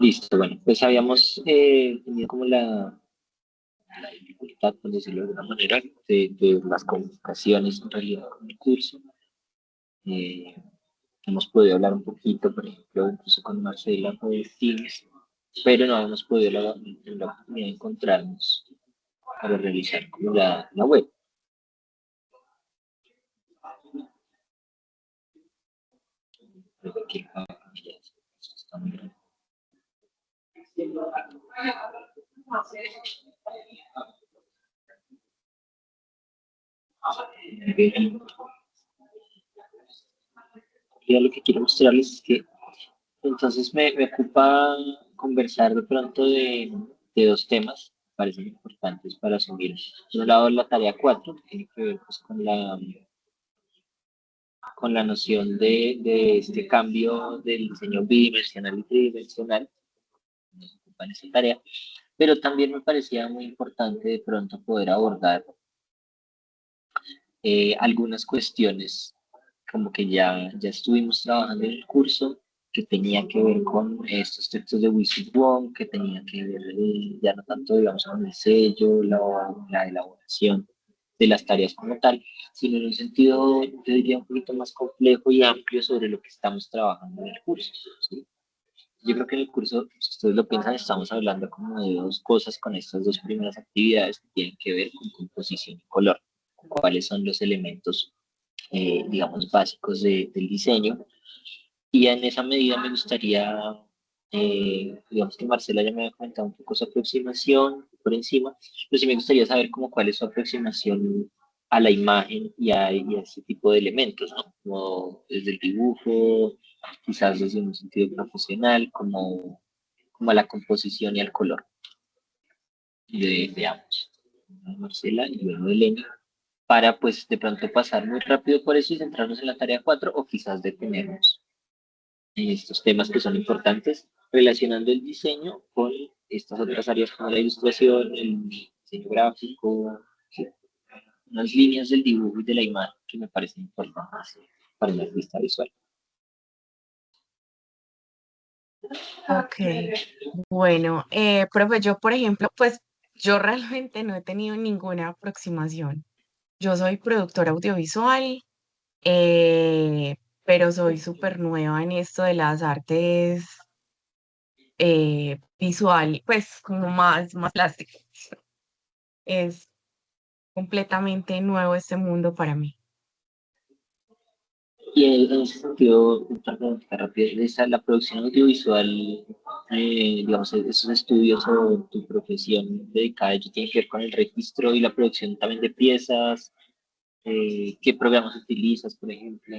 Listo, bueno, pues habíamos tenido como la dificultad, por decirlo de alguna manera, de las comunicaciones en realidad con el curso. Eh, Hemos podido hablar un poquito, por ejemplo, incluso con Marcela por Teams, pero no hemos podido tener la oportunidad de encontrarnos para realizar como la web. Creo que, ya está muy grande. Bien. Ya lo que quiero mostrarles es que entonces me ocupa conversar de pronto de dos temas que parecen importantes para asumir. Por un lado, la tarea 4 que tiene que ver pues, con la noción de este cambio del diseño bidimensional y tridimensional, nos ocupa en esa tarea, pero también me parecía muy importante de pronto poder abordar algunas cuestiones como que ya estuvimos trabajando en el curso que tenía que ver con estos textos de Wilson Wong, que tenía que ver ya no tanto, digamos, con el sello, la elaboración de las tareas como tal, sino en un sentido, yo diría, un poquito más complejo y amplio sobre lo que estamos trabajando en el curso. ¿Sí? Yo creo que en el curso, si ustedes lo piensan, estamos hablando como de dos cosas con estas dos primeras actividades que tienen que ver con composición y color. Cuáles son los elementos, digamos, básicos del diseño. Y en esa medida me gustaría, digamos que Marcela ya me había comentado un poco su aproximación por encima, pero sí me gustaría saber como cuál es su aproximación a la imagen y a ese tipo de elementos, ¿no? Como desde el dibujo, quizás desde un sentido profesional, como a la composición y al color de ambos, Marcela y luego de Elena, para pues de pronto pasar muy rápido por eso y centrarnos en la tarea 4 o quizás detenernos en estos temas que son importantes, relacionando el diseño con estas otras áreas como la ilustración, el diseño gráfico, sí, unas líneas del dibujo y de la imagen que me parecen importantes para el artista visual. Ok, bueno, profe, yo por ejemplo, pues yo realmente no he tenido ninguna aproximación. Yo soy productora audiovisual, eh, pero soy súper nueva en esto de las artes visual, pues como más plásticas. Es completamente nuevo este mundo para mí. Y en ese sentido, otra pregunta rápida, la producción audiovisual, digamos, esos estudios o tu profesión dedicada, ¿ello tiene que ver con el registro y la producción también de piezas? ¿Qué programas utilizas, por ejemplo?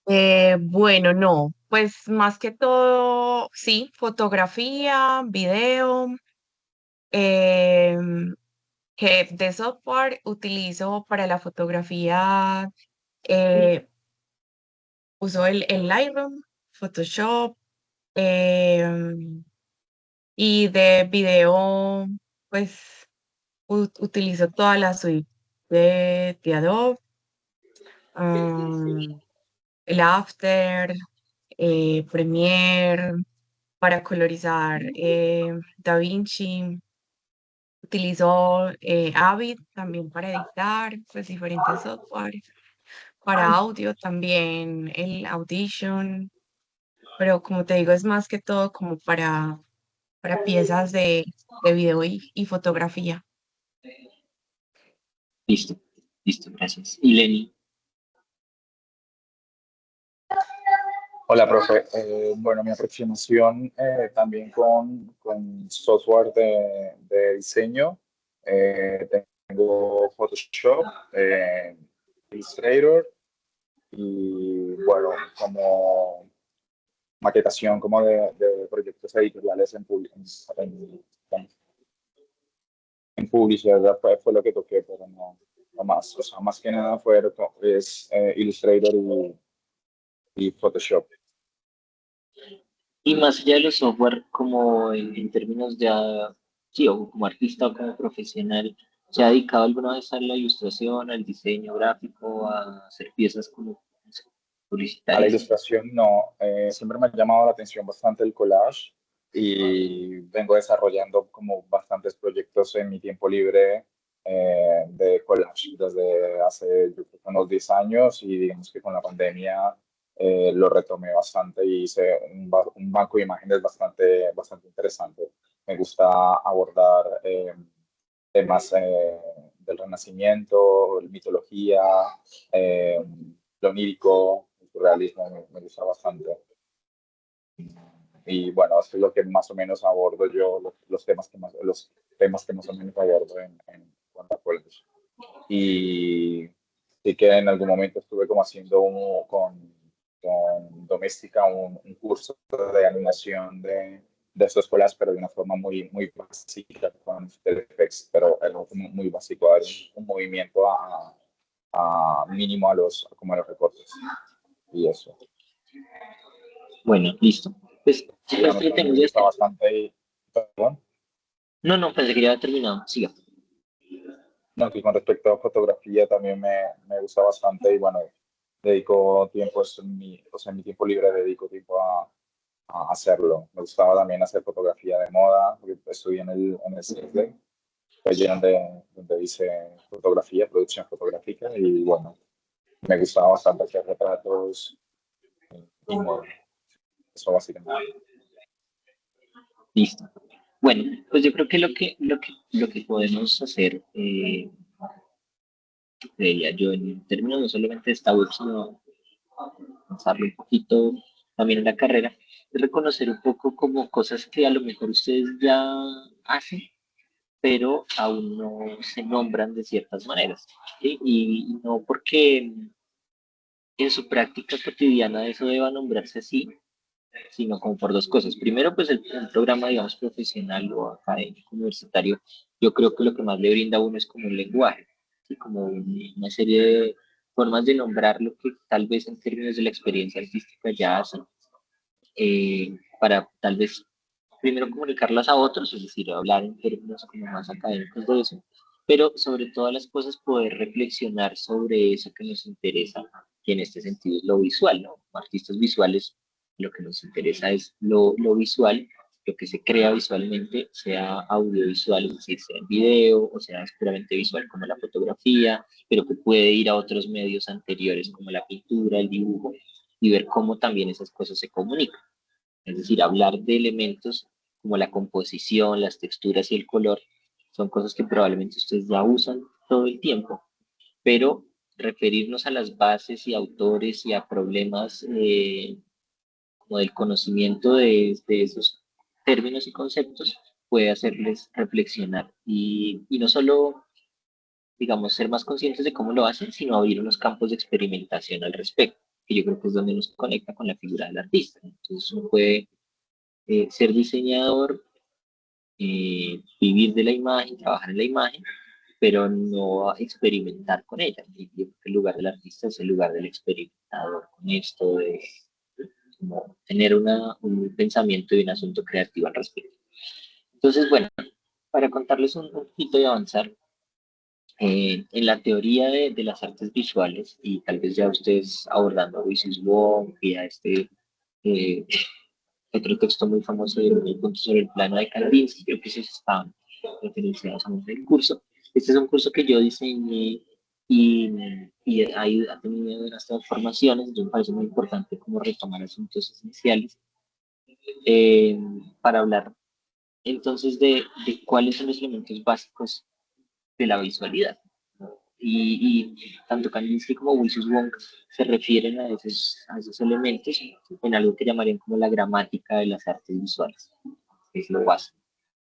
Bueno, no, pues más que todo, sí, fotografía, video, em, que de software utilizo para la fotografía, eh, uso el Lightroom, Photoshop, em, y de video, pues utilizo toda la suite de Adobe, am, el After, Premiere, para colorizar, DaVinci. Utilizo Avid también para editar, pues diferentes software. Para audio también el Audition, pero como te digo, es más que todo como para piezas de video y fotografía. Listo, listo, gracias. Y Lenny, Hola, profe. Bueno, mi aproximación también con software de diseño. eh, Tengo Photoshop, Illustrator y, bueno, como maquetación como de proyectos editoriales en Publisher, ¿verdad? Fue lo que toqué, pero no más. O sea, más que nada es Illustrator y Photoshop. y más allá de los software, como en términos de, sí, o como artista o como profesional, ¿se ha dedicado alguna vez a la ilustración, al diseño gráfico, a hacer piezas como, no sé, A la publicitarias. ilustración no, siempre me ha llamado la atención bastante el collage y vengo desarrollando como bastantes proyectos en mi tiempo libre de collage desde hace yo creo que unos 10 años y digamos que con la pandemia lo retomé bastante y hice un banco de imágenes bastante interesante. Me gusta abordar temas del Renacimiento, mitología, eh, lo onírico, el surrealismo, me gusta bastante. Y bueno, esto es lo que más o menos abordo yo, los temas que más o menos abordo en cuanto a college. Y sí que en algún momento estuve como haciendo con Doméstica un curso de animación de estos colas, pero de una forma muy básica con After Effects, pero algo como muy básico, dar un movimiento a mínimo como a los recortes y eso. Bueno, listo. Pues, Digamos que me gusta bastante y, perdón, No, pensé que ya había terminado. Siga. no, que con respecto a fotografía también me gusta bastante y bueno, dedico tiempo, o sea, en mi tiempo libre dedico tiempo a hacerlo. Me gustaba también hacer fotografía de moda, porque estudié en el CISLE, allí donde hice fotografía, producción fotográfica y bueno, me gustaba bastante hacer retratos y moda. Eso básicamente. Listo. Bueno, pues yo creo que lo que podemos hacer, creía yo, en términos no solamente de esta web, sino avanzarlo un poquito también en la carrera, es reconocer un poco como cosas que a lo mejor ustedes ya hacen, pero aún no se nombran de ciertas maneras. ¿Sí? Y no porque en su práctica cotidiana eso deba nombrarse así, sino como por dos cosas. Primero, pues el programa, digamos, profesional o académico universitario, yo creo que lo que más le brinda a uno es como un lenguaje, ¿sí? Como una serie de formas de nombrar lo que tal vez en términos de la experiencia artística ya hacen, para tal vez primero comunicarlas a otros, es decir, hablar en términos como más académicos de eso, pero sobre todas las cosas poder reflexionar sobre eso que nos interesa, que en este sentido es lo visual, ¿no? Como artistas visuales, lo que nos interesa es lo visual, lo que se crea visualmente, sea audiovisual, es decir, sea en video o sea puramente visual como la fotografía, pero que puede ir a otros medios anteriores como la pintura, el dibujo, y ver cómo también esas cosas se comunican. Es decir, hablar de elementos como la composición, las texturas y el color, son cosas que probablemente ustedes ya usan todo el tiempo, pero referirnos a las bases y autores y a problemas como del conocimiento de esos términos y conceptos puede hacerles reflexionar y no solo, digamos, ser más conscientes de cómo lo hacen, sino abrir unos campos de experimentación al respecto, que yo creo que es donde nos conecta con la figura del artista. Entonces uno puede ser diseñador, vivir de la imagen, trabajar en la imagen, pero no experimentar con ella. Y yo creo que el lugar del artista es el lugar del experimentador con esto, de como tener un pensamiento y un asunto creativo al respecto. Entonces, bueno, para contarles un poquito y avanzar, en la teoría de las artes visuales, y tal vez ya ustedes abordando a Luis Wong y a eh, otro texto muy famoso el punto sobre el plano de Kandinsky, creo que esos estaban referenciados a el curso. Este es un curso que yo diseñé y, ha tenido unas transformaciones, entonces me parece muy importante como retomar asuntos esenciales para hablar entonces de cuáles son los elementos básicos de la visualidad. Y tanto Kandinsky como Wilson Wong se refieren a esos elementos en algo que llamarían como la gramática de las artes visuales, que es lo básico.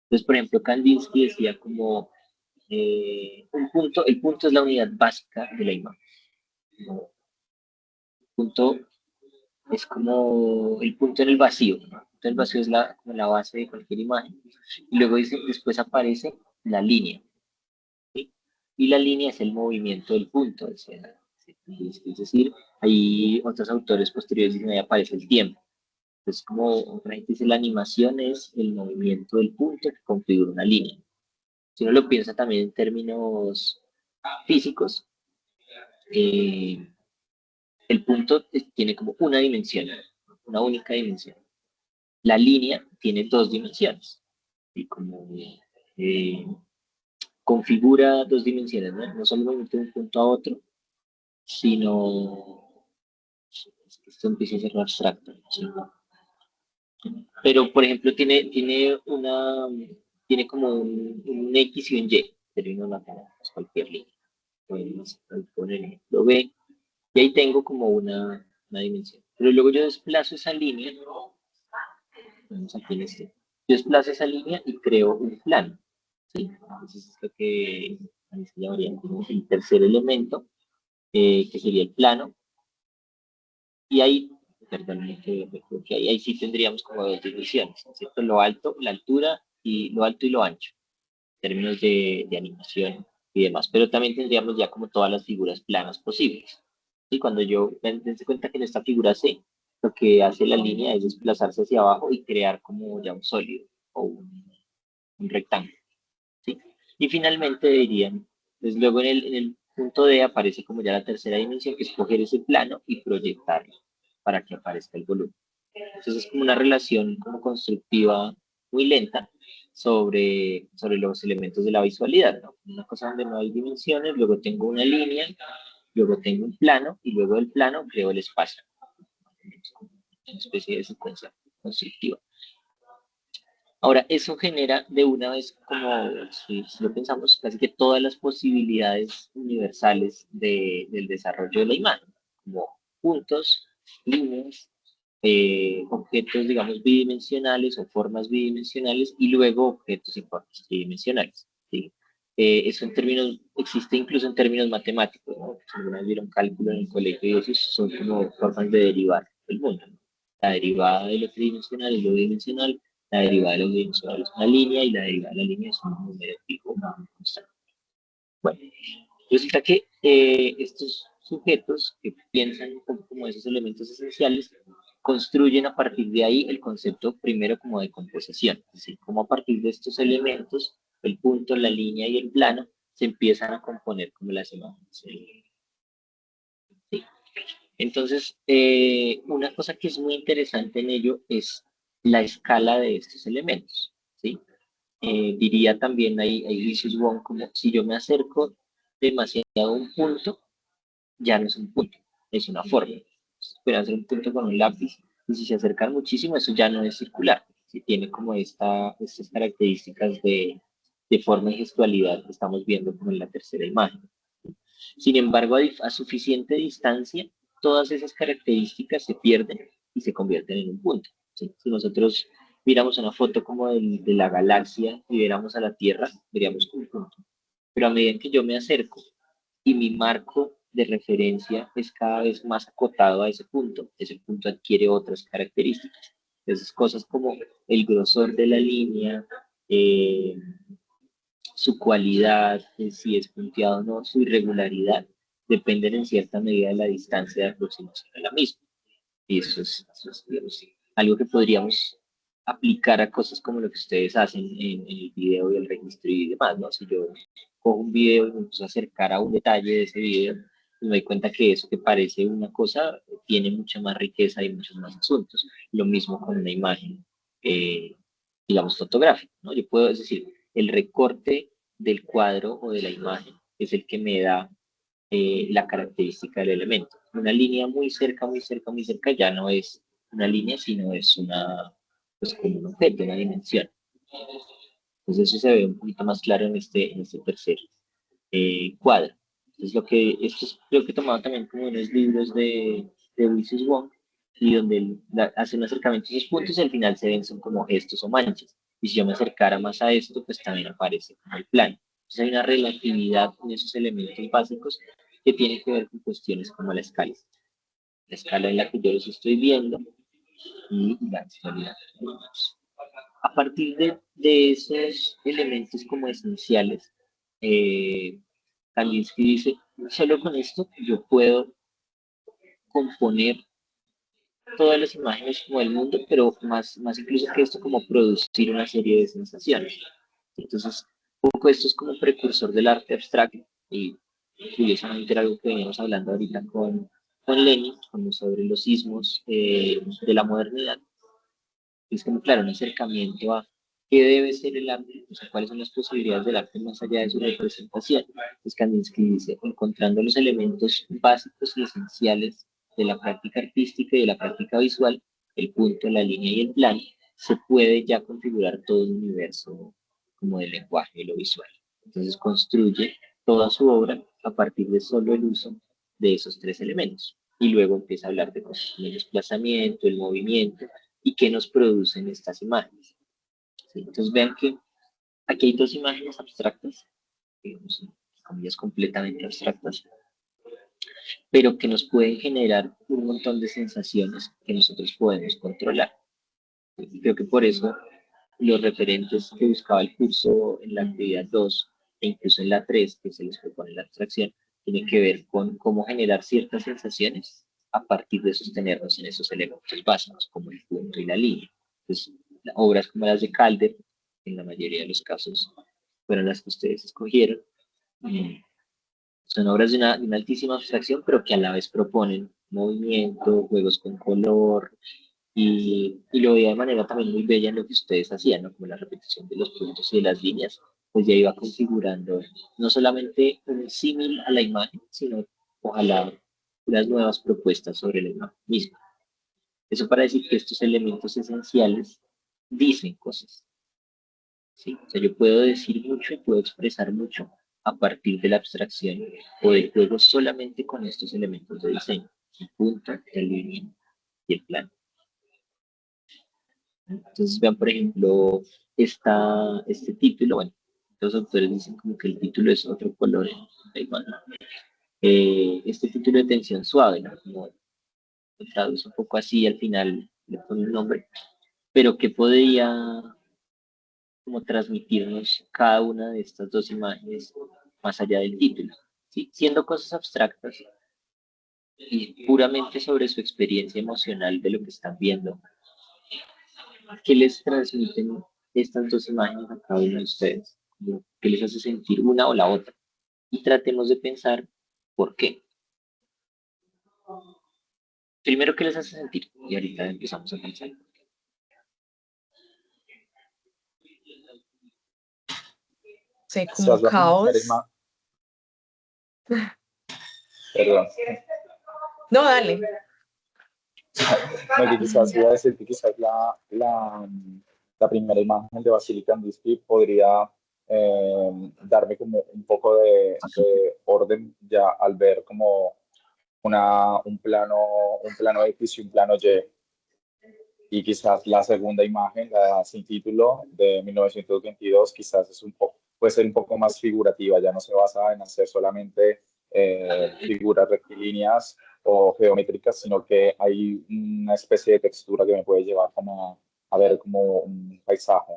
Entonces, por ejemplo, Kandinsky decía como el punto es la unidad básica de la imagen. El punto es como el punto en el vacío, ¿no? El punto en el vacío es como la base de cualquier imagen. Y luego dice, después aparece la línea. ¿Sí? Y la línea es el movimiento del punto, es decir, hay otros autores posteriores dicen ahí aparece el tiempo. Entonces, como otra gente dice, la animación es el movimiento del punto que configura una línea. Si uno lo piensa también en términos físicos, eh, El punto tiene como una dimensión, una única dimensión. La línea tiene dos dimensiones, y como configura dos dimensiones, ¿no? No solo movimiento de un punto a otro, sino, esto empieza a ser abstracto, ¿sí? Pero, por ejemplo, tiene como un X y un Y, término matemáticos, cualquier línea. Podemos poner ejemplo B, y ahí tengo como una dimensión. Pero luego yo desplazo esa línea, vamos aquí en este, yo desplazo esa línea y creo un plano, ¿sí? Entonces es lo que a mí se llamaría como el tercer elemento, que sería el plano, y ahí, perdón, creo que ahí sí tendríamos como dos divisiones, ¿cierto? Lo alto, la altura, y lo alto y lo ancho, en términos de animación y demás, pero también tendríamos ya como todas las figuras planas posibles. Y cuando dense cuenta que en esta figura C, lo que hace la línea es desplazarse hacia abajo y crear como ya un sólido o un rectángulo, ¿sí? Y finalmente dirían, pues luego en el punto D aparece como ya la tercera dimensión, que es coger ese plano y proyectarlo para que aparezca el volumen. Entonces es como una relación como constructiva muy lenta sobre los elementos de la visualidad, ¿no? Una cosa donde no hay dimensiones, luego tengo una línea, luego tengo un plano, y luego del plano creo el espacio. Una especie de secuencia constructiva. Ahora, eso genera de una vez, como si lo pensamos, casi que todas las posibilidades universales del desarrollo de la imagen, como puntos, líneas, objetos, digamos, bidimensionales o formas bidimensionales, y luego objetos y formas tridimensionales, ¿sí? Eso existe incluso en términos matemáticos, ¿no? Si alguna vez vieron cálculo en el colegio, y eso son como formas de derivar el mundo, ¿no? La derivada de lo tridimensional es lo bidimensional, la derivada de lo bidimensional es una línea, y la derivada de la línea es un número fijo, una constante. Bueno, resulta que estos sujetos que piensan un poco como esos elementos esenciales construyen a partir de ahí el concepto primero como de composición, es decir, como a partir de estos elementos, el punto, la línea y el plano, se empiezan a componer como las imágenes. ¿Sí? Entonces, una cosa que es muy interesante en ello es la escala de estos elementos, ¿sí? Diría también ahí Lucius Wong, como si yo me acerco demasiado a un punto, ya no es un punto, es una forma. Pueden hacer un punto con un lápiz, y si se acercan muchísimo, eso ya no es circular, si tiene como estas características de forma y gestualidad que estamos viendo como en la tercera imagen. Sin embargo, a suficiente distancia, todas esas características se pierden y se convierten en un punto, ¿sí? Si nosotros miramos una foto como de la galaxia y viéramos a la Tierra, veríamos un punto. Pero a medida que yo me acerco y mi marco de referencia es cada vez más acotado a ese punto adquiere otras características. Esas cosas como el grosor de la línea, eh, su cualidad, si es punteado o no, su irregularidad, dependen en cierta medida de la distancia de aproximación a la misma. Y eso es, digamos, algo que podríamos aplicar a cosas como lo que ustedes hacen en el video y el registro y demás, ¿no? Si yo cojo un video y me empiezo a acercar a un detalle de ese video, pues me doy cuenta que eso que parece una cosa tiene mucha más riqueza y muchos más asuntos. Lo mismo con una imagen, eh, digamos, fotográfica, ¿no? Yo puedo, es decir, el recorte del cuadro o de la imagen es el que me da la característica del elemento. Una línea muy cerca, muy cerca, muy cerca ya no es una línea, sino es pues como un objeto, una dimensión. Entonces eso se ve un poquito más claro en este tercer cuadro. Entonces esto es, creo que he tomado también como unos libros de Lucius Wong, y donde él hace un acercamiento a esos puntos y al final se ven son como gestos o manchas. Y si yo me acercara más a esto, pues también aparece como el plano. Entonces hay una relatividad en esos elementos básicos que tiene que ver con cuestiones como la escala en la que yo los estoy viendo y la visualidad. A partir de esos elementos como esenciales, Kandinsky dice, solo con esto yo puedo componer todas las imágenes como del mundo, pero más incluso que esto, como producir una serie de sensaciones. Entonces, un poco esto es como precursor del arte abstracto, y curiosamente era algo que veníamos hablando ahorita con con Lenin, como sobre los sismos de la modernidad. Es como, claro, un acercamiento a qué debe ser el arte, o sea, cuáles son las posibilidades del arte más allá de su representación. Entonces Kandinsky dice, encontrando los elementos básicos y esenciales de la práctica artística y de la práctica visual, el punto, la línea y el plan, se puede ya configurar todo un universo como del lenguaje, de lo visual. Entonces construye toda su obra a partir de solo el uso de esos tres elementos. Y luego empieza a hablar de cosas como el desplazamiento, el movimiento, y qué nos producen estas imágenes. ¿Sí? Entonces vean que aquí hay dos imágenes abstractas, digamos, comillas completamente abstractas, pero que nos pueden generar un montón de sensaciones que nosotros podemos controlar. Y creo que por eso los referentes que buscaba el curso en la actividad 2 e incluso en la 3, que se les propone la abstracción, tiene que ver con cómo generar ciertas sensaciones a partir de sostenernos en esos elementos básicos, como el punto y la línea. Entonces, obras como las de Calder, en la mayoría de los casos, fueron las que ustedes escogieron. Son obras de una altísima abstracción, pero que a la vez proponen movimiento, juegos con color, y lo veía de manera también muy bella en lo que ustedes hacían, ¿no? Como la repetición de los puntos y de las líneas, pues ya iba configurando no solamente un símil a la imagen, sino ojalá unas nuevas propuestas sobre la imagen misma. Eso para decir que estos elementos esenciales dicen cosas, ¿sí? O sea, yo puedo decir mucho y puedo expresar mucho a partir de la abstracción o del juego solamente con estos elementos de diseño, el punto, la línea y el plano. Entonces vean, por ejemplo, este título, bueno, los autores dicen como que el título es otro color en la imagen. Este título de tensión suave, ¿no? Como lo traduce un poco así, al final le pone un nombre, pero que podría como transmitirnos cada una de estas dos imágenes más allá del título, ¿sí? Siendo cosas abstractas y puramente sobre su experiencia emocional de lo que están viendo. ¿Qué les transmiten estas dos imágenes a cada uno de ustedes? ¿Qué les hace sentir una o la otra? Y tratemos de pensar por qué. Primero, ¿qué les hace sentir? Y ahorita empezamos a pensar. Sé, Quizás como la primera caos. imagen, perdón, No, dale. no, que quizás iba a decir que quizás la primera imagen de Vasily Kandinsky podría darme como un poco de orden ya al ver como un plano X y un plano Y. Y quizás la segunda imagen, la sin título de 1922, quizás puede ser un poco más figurativa, ya no se basa en hacer solamente figuras rectilíneas o geométricas, sino que hay una especie de textura que me puede llevar como a ver como un paisaje.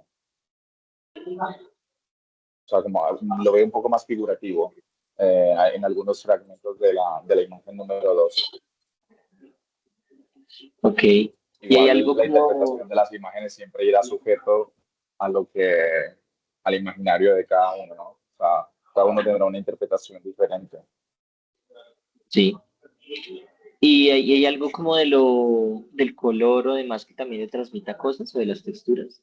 O sea, como lo veo un poco más figurativo en algunos fragmentos de la imagen número 2. Ok. Y hay Igual algo la como, interpretación de las imágenes siempre irá sujeto a al imaginario de cada uno, ¿no? O sea, cada uno tendrá una interpretación diferente. sí. Y hay algo como del color o demás que también le transmita cosas o de las texturas.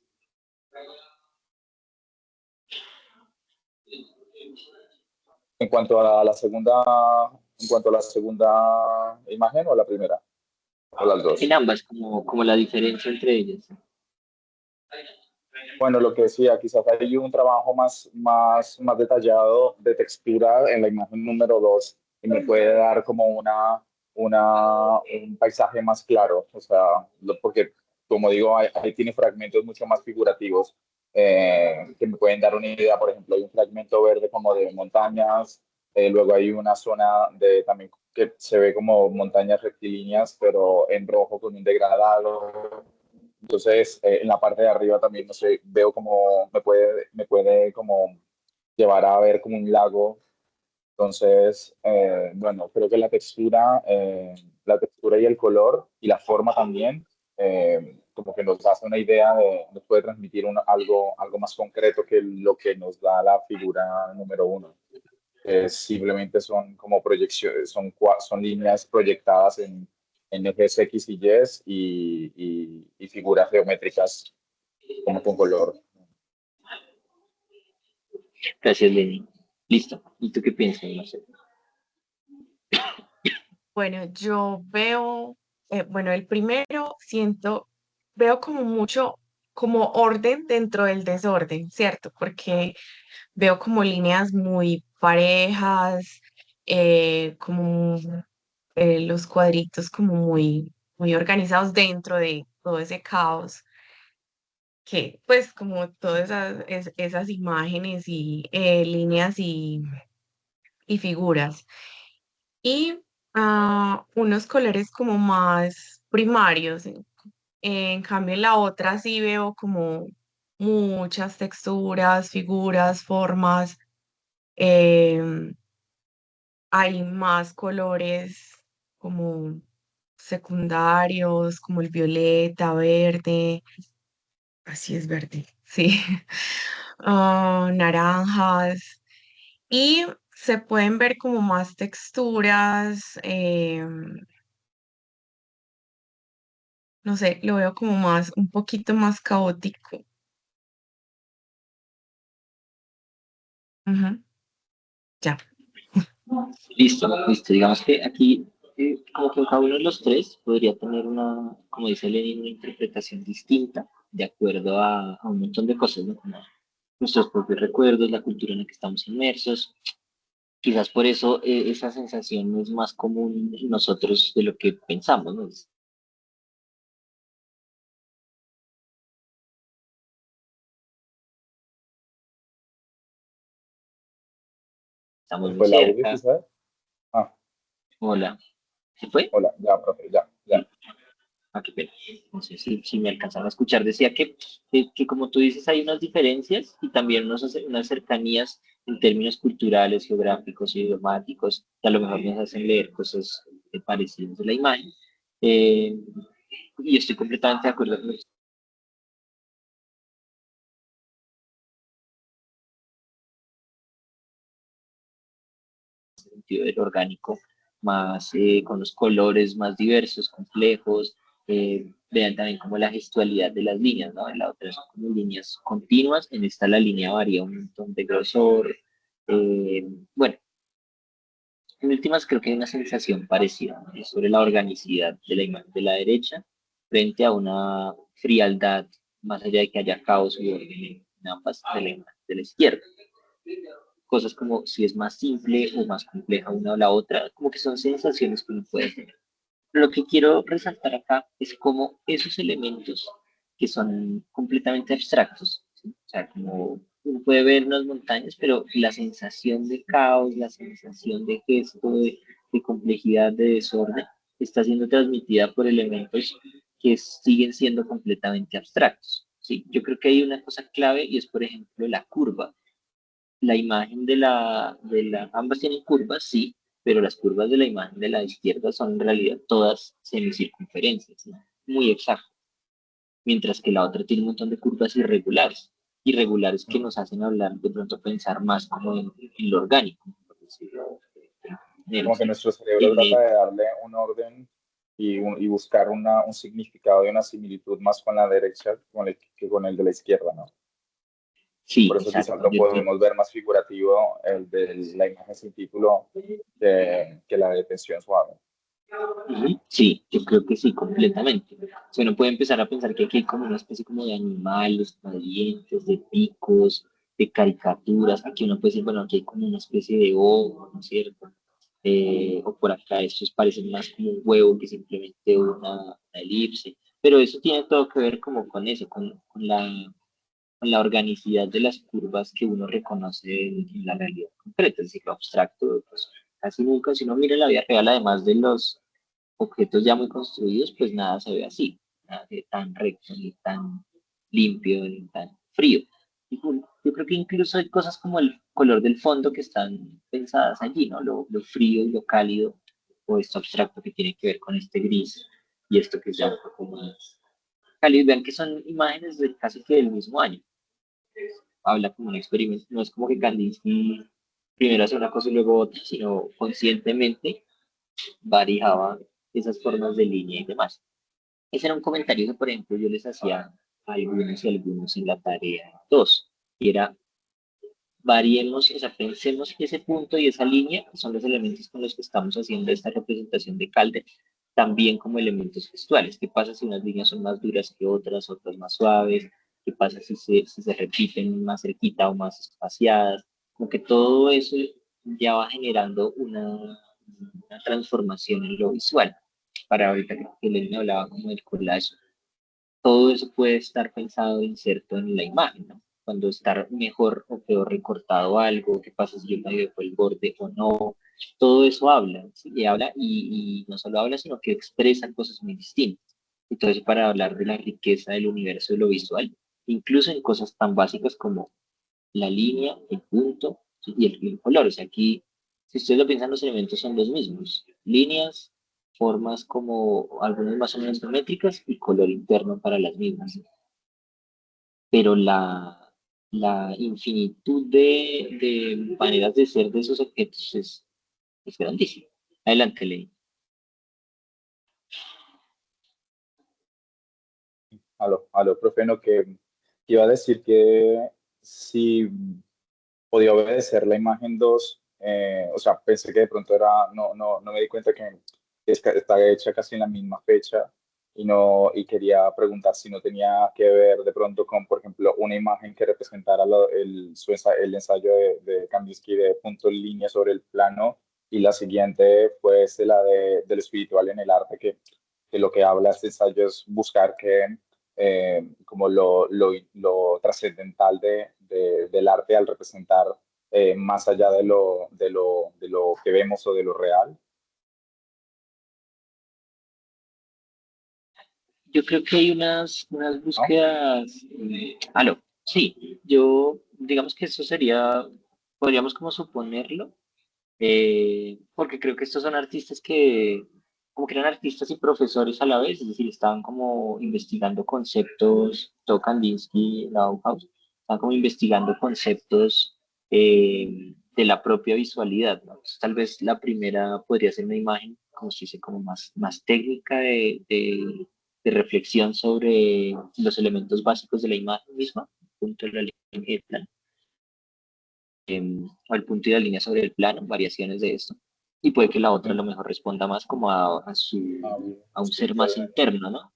En cuanto a en cuanto a la segunda imagen o la primera, o las En dos. ambas, como la diferencia entre ellas. Bueno, lo que decía, quizás hay un trabajo más detallado de textura en la imagen número 2 y me puede dar como un paisaje más claro, o sea, porque como digo, ahí tiene fragmentos mucho más figurativos que me pueden dar una idea. Por ejemplo, hay un fragmento verde como de montañas, luego hay una zona de también que se ve como montañas rectilíneas, pero en rojo con un degradado. Entonces, en la parte de arriba también, no sé, veo como me puede como llevar a ver como un lago. Entonces, bueno, creo que la textura y el color y la forma también, como que nos hace una idea nos puede transmitir algo más concreto que lo que nos da la figura número 1. simplemente son como proyecciones, son líneas proyectadas en ejes X y Y y figuras geométricas como con color. Gracias, Lenny. Listo. ¿Y tú qué piensas, Marcelo? Bueno, yo veo, bueno, el primero veo como mucho, como orden dentro del desorden, ¿cierto? Porque veo como líneas muy parejas, como los cuadritos como muy organizados dentro de todo ese caos, que pues como todas esas imágenes y líneas y figuras. Y unos colores como más primarios. En cambio, en la otra sí veo como muchas texturas, figuras, formas. em, Hay más colores como secundarios, como el violeta, verde. Así es verde, sí. Naranjas. Y se pueden ver como más texturas. No sé, lo veo como más, un poquito más caótico. Ujú, ya. Listo, listo. Digamos que aquí, como que cada uno de los tres podría tener una, como dice Lenin, una interpretación distinta de acuerdo a un montón de cosas, ¿no? Como nuestros propios recuerdos, la cultura en la que estamos inmersos. Quizás por eso esa sensación es más común en nosotros de lo que pensamos, ¿no? Estamos ¿Se muy fue el audio cerca. quizás? Ah, Hola. ¿Se fue? hola, ya, profe, ya, ya. Ah, qué pena. No sé si me alcanzaron a escuchar. Decía que como tú dices, hay unas diferencias y también unas cercanías en términos culturales, geográficos, idiomáticos, que a lo mejor nos hacen leer cosas parecidas de la imagen. Eh, y estoy completamente de acuerdo con el sentido del orgánico, más con los colores más diversos, complejos. Vean también como la gestualidad de las líneas, ¿no? En la otra son como líneas continuas, en esta la línea varía un montón de grosor. Bueno, en últimas creo que hay una sensación parecida, ¿no? Sobre la organicidad de la imagen de la derecha frente a una frialdad, más allá de que haya caos y orden en ambas de la imagen de la izquierda. Cosas como si es más simple o más compleja una o la otra, como que son sensaciones que uno puede tener. Lo que quiero resaltar acá es cómo esos elementos que son completamente abstractos, ¿sí? O sea, como uno puede ver unas montañas, pero la sensación de caos, la sensación de gesto, de complejidad, de desorden, está siendo transmitida por elementos que siguen siendo completamente abstractos. ¿Sí? Yo creo que hay una cosa clave y es, por ejemplo, la curva. La imagen ambas tienen curvas, sí, pero las curvas de la imagen de la izquierda son en realidad todas semicircunferencias, ¿no? Muy exactas, mientras que la otra tiene un montón de curvas irregulares, irregulares que nos hacen hablar, de pronto pensar más como en lo orgánico, por decirlo de alguna manera, Como que ¿sí? nuestro cerebro trata Eh, de darle un orden y buscar un significado y una similitud más con la derecha que con el de la izquierda, ¿no? sí, Por eso quizás exacto. lo podemos ver más figurativo el de la imagen sin título que la de tensión suave. Ujú, sí, yo creo que sí, completamente. O sea, uno puede empezar a pensar que aquí hay como una especie como de animales, de dientes, de picos, de caricaturas. Aquí uno puede decir, bueno, aquí hay como una especie de ojo, ¿no es cierto? O por acá estos parecen más como un huevo que simplemente una elipse. Pero eso tiene todo que ver como con eso, con la organicidad de las curvas que uno reconoce en la realidad concreta. Es decir, lo abstracto, pues casi nunca, si uno mira la vida real, además de los objetos ya muy construidos, pues nada se ve así, nada de tan recto, ni tan limpio, ni tan frío. Yo creo que incluso hay cosas como el color del fondo que están pensadas allí, ¿no? Lo frío y lo cálido, o esto abstracto que tiene que ver con este gris y esto que es ya un poco más cálido. Vean que son imágenes de casi que del mismo año. Habla como un experimento, no es como que Kandinsky primero hacer una cosa y luego otra, sino conscientemente variaba esas formas de línea y demás. Ese era un comentario que, por ejemplo, yo les hacía a algunos y algunos en la tarea 2, y era variemos, o sea, pensemos que ese punto y esa línea son los elementos con los que estamos haciendo esta representación de Calder, también como elementos gestuales. ¿Qué pasa si unas líneas son más duras que otras, otras más suaves? ¿Qué pasa si se repiten más cerquita o más espaciadas? Como que todo eso ya va generando una transformación en lo visual. Para ahorita que él me hablaba como del collage, todo eso puede estar pensado, inserto en la imagen, ¿no? Cuando está mejor o peor recortado algo, qué pasa si yo me dejo el borde o no, todo eso habla, ¿sí? Y habla y no solo habla, sino que expresa cosas muy distintas. Entonces, para hablar de la riqueza del universo de lo visual, incluso en cosas tan básicas como la línea, el punto, ¿sí? Y el color. O sea, aquí, si ustedes lo piensan, los elementos son los mismos. Líneas, formas como algunas más o menos geométricas y color interno para las mismas. Pero la infinitud de maneras de ser de esos objetos es grandísima. Adelante, Ley. Profe, no, que iba a decir que si podía obedecer la imagen 2, o sea, pensé que de pronto era, no me di cuenta que está hecha casi en la misma fecha y no, y quería preguntar si no tenía que ver de pronto con, por ejemplo, una imagen que representara el ensayo de Kandinsky de punto en línea sobre el plano, y la siguiente pues del espiritual en el arte, que lo que habla este ensayo es buscar que como lo trascendental del arte al representar más allá de lo que vemos o de lo real. Yo creo que hay unas búsquedas. Aló, sí, yo, digamos que eso sería, podríamos como suponerlo, porque creo que estos son artistas que, como que eran artistas y profesores a la vez, es decir, estaban como investigando conceptos, todo Kandinsky, la Bauhaus, estaban como investigando conceptos de la propia visualidad, ¿no? Entonces, tal vez la primera podría ser una imagen, como se dice, como más técnica de reflexión sobre los elementos básicos de la imagen misma, punto de la línea y el plano, o el punto y la línea sobre el plano, variaciones de esto. Y puede que la otra a lo mejor responda más como a un ser más interno, ¿no?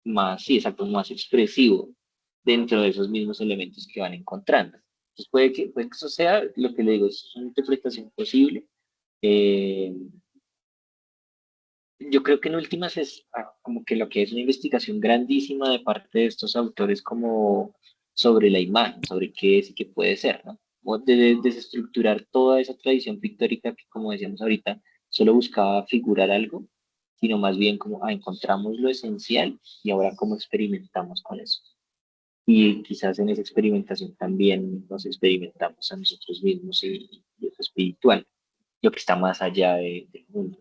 Más, sí, exacto, más expresivo dentro de esos mismos elementos que van encontrando. Entonces puede que eso sea lo que le digo, es una interpretación posible. Eh, yo creo que en últimas es como que lo que es una investigación grandísima de parte de estos autores como sobre la imagen, sobre qué es y qué puede ser, ¿no? Como de desestructurar toda esa tradición pictórica que, como decíamos ahorita, solo buscaba figurar algo, sino más bien como, encontramos lo esencial y ahora cómo experimentamos con eso. Y quizás en esa experimentación también nos experimentamos a nosotros mismos y eso espiritual, lo que está más allá del mundo.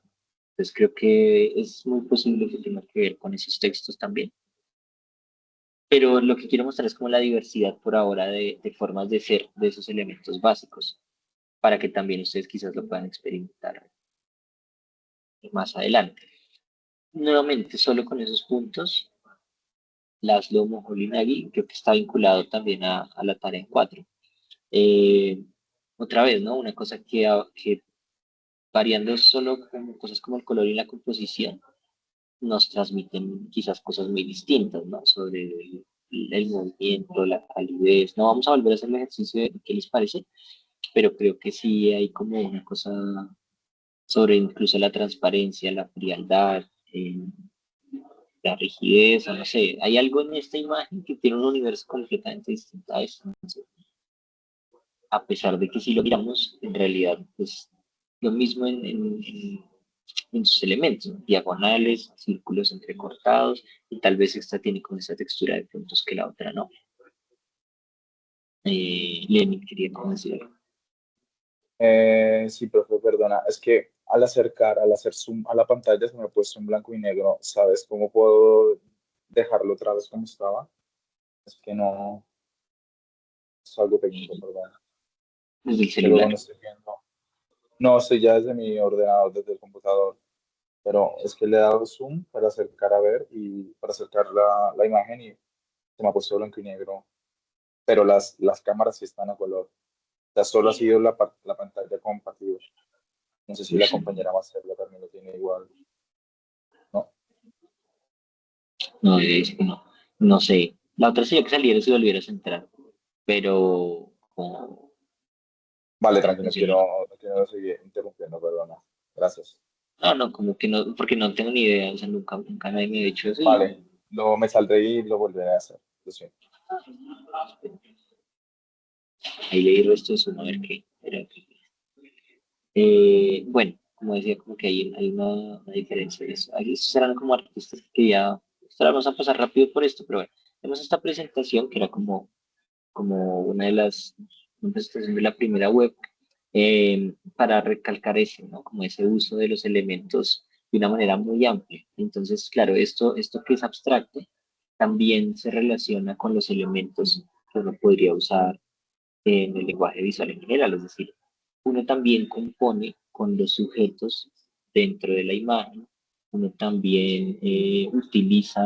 Entonces creo que es muy posible que tenga que ver con esos textos también. Pero lo que quiero mostrar es como la diversidad por ahora de formas de ser de esos elementos básicos, para que también ustedes quizás lo puedan experimentar más adelante. Nuevamente, solo con esos puntos, Laszlo Moholy-Nagy creo que está vinculado también a la tarea 4. Otra vez, ¿no? Una cosa que variando solo como cosas como el color y la composición, nos transmiten quizás cosas muy distintas, ¿no? Sobre el movimiento, la calidez. No vamos a volver a hacer el ejercicio de qué les parece, pero creo que sí hay como una cosa sobre incluso la transparencia, la frialdad, la rigidez, o no sé, hay algo en esta imagen que tiene un universo completamente distinto a eso, no sé. A pesar de que si lo miramos, en realidad, pues lo mismo en sus elementos, ¿no? Diagonales, círculos entrecortados, y tal vez esta tiene con esa textura de puntos que la otra no. Lenin quería como decir algo. Sí, profe, perdona. Es que al hacer zoom a la pantalla se me ha puesto en blanco y negro. ¿Sabes cómo puedo dejarlo otra vez como estaba? Es que no es algo técnico, perdón. Desde el Que luego no celular. estoy viendo. No, estoy ya desde mi ordenador, desde el computador, pero es que le he dado zoom para acercar a ver y para acercar la imagen y se me ha puesto blanco y negro, pero las cámaras sí están a color. O sea, solo ha sido la pantalla compatible. No sé si la compañera Marcela también lo tiene igual. No, No, es que no. No sé. La otra sería que salieras y volvieras a entrar, pero como vale, que tranquilo, funciona. no quiero seguir interrumpiendo, perdona. Gracias. No, no, como que no, porque no tengo ni idea, o sea, nunca nadie me ha dicho eso y Vale, me saldré y lo volveré a hacer. Lo siento. ahí leí el resto de eso, a ver qué. Bueno, como decía, como que hay una diferencia de eso. Ahí serán como artistas que ya, vamos a pasar rápido por esto, pero bueno, tenemos esta presentación que era como una de las, una presentación de la primera web, para recalcar eso, ¿no? Como ese uso de los elementos de una manera muy amplia. Entonces, claro, esto que es abstracto también se relaciona con los elementos que uno podría usar en el lenguaje visual en general, es decir, uno también compone con los sujetos dentro de la imagen, uno también utiliza,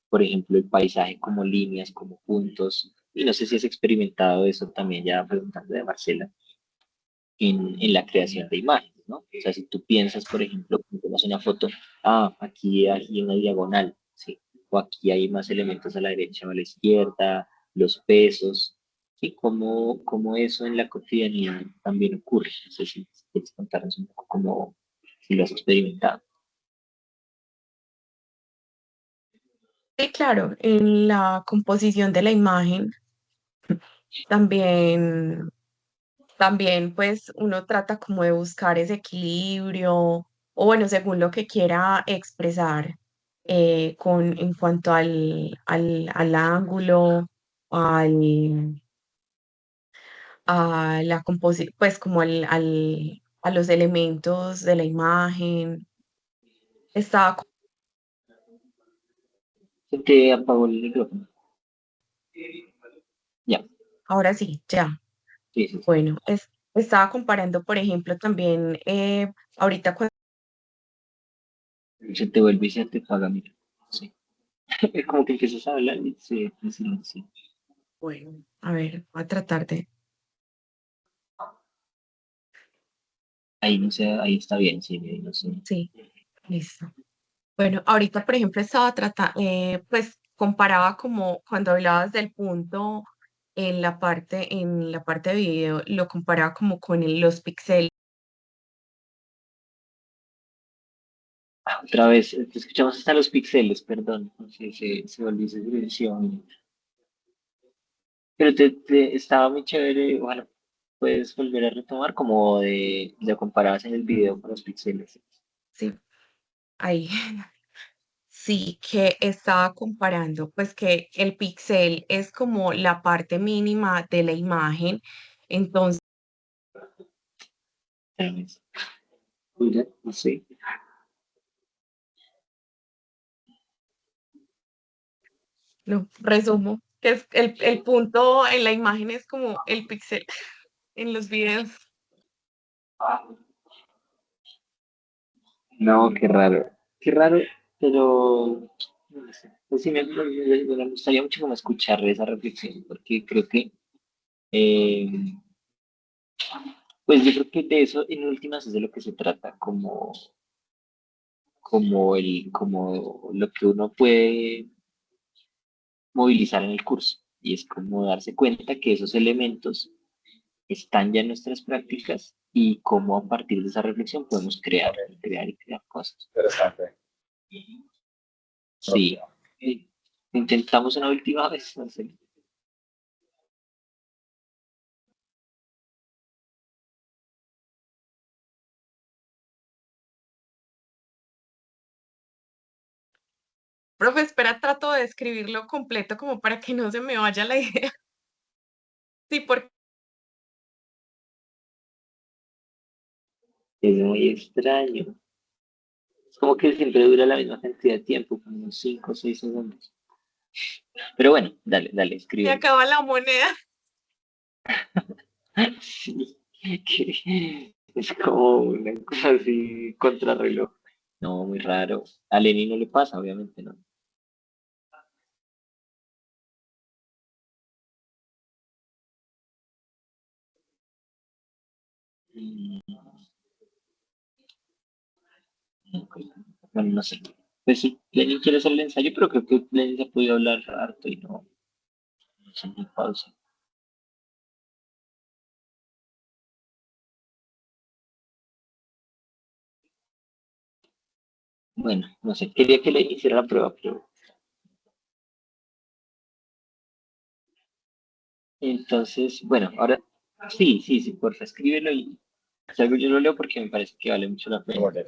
por ejemplo, el paisaje como líneas, como puntos, y no sé si has experimentado eso también, ya preguntando de Marcela, en la creación de imágenes, ¿no? O sea, si tú piensas, por ejemplo, cuando tomas una foto, aquí hay una diagonal, ¿sí? O aquí hay más elementos a la derecha o a la izquierda, los pesos, ¿sí? Cómo eso en la cotidianidad también ocurre. No sé si quieres contarnos un poco cómo, si lo has experimentado. Sí, claro, en la composición de la imagen también, también pues uno trata como de buscar ese equilibrio, o bueno, según lo que quiera expresar, en cuanto al ángulo, al, a la composición, pues como a los elementos de la imagen. Estaba, Se te apagó el micrófono. Ya, ahora sí, ya. sí, sí, sí. Bueno, estaba comparando, por ejemplo, también ahorita cuando, Se te vuelve y se te apaga, mira. Sí. Es como que empiezas a hablar y se silencia. bueno, a ver, voy a tratar de, Ahí no sé, ahí está bien, sí, ahí no sé. sí, listo. Bueno, ahorita, por ejemplo, estaba tratando, pues comparaba como cuando hablabas del punto en la parte de video, lo comparaba como con los píxeles. Otra vez, te escuchamos hasta los píxeles, perdón. No sé, se volvió esa silencio. Pero estaba muy chévere. Bueno, puedes volver a retomar como de comparabas en el video con los píxeles. Sí, ahí. Sí, que estaba comparando, pues que el píxel es como la parte mínima de la imagen, entonces Mira, no sé. lo resumo, que es el punto en la imagen es como el píxel en los videos. No, qué raro. Qué raro, pero no sé. Pues sí, me gustaría mucho como escuchar esa reflexión, porque creo que, eh, pues yo creo que de eso en últimas es de lo que se trata, como lo que uno puede movilizar en el curso. Y es como darse cuenta que esos elementos están ya en nuestras prácticas y cómo a partir de esa reflexión podemos crear Vale, y crear y crear cosas. interesante. Sí. Eh, Intentamos una última vez, no sé. Profe, espera, trato de escribirlo completo como para que no se me vaya la idea. Sí, porque Es muy extraño. Es como que siempre dura la misma cantidad de tiempo, como unos 5 o 6 segundos. Pero bueno, dale, dale, se escríbelo. acaba la moneda. Sí, que Es como una cosa así contrarreloj. No, muy raro. A Lenny no le pasa, obviamente, ¿no? Mm, ok. Bueno, no sé. Pues sí, Lenny quiere hacer el ensayo, pero creo que Lenny se ha podido hablar harto y no sé ni pausa. Bueno, no sé, quería que le hiciera la prueba, pero entonces, bueno, ahora sí, sí, sí, porfa, escríbelo y si algo yo lo leo porque me parece que vale mucho la pena. Bueno,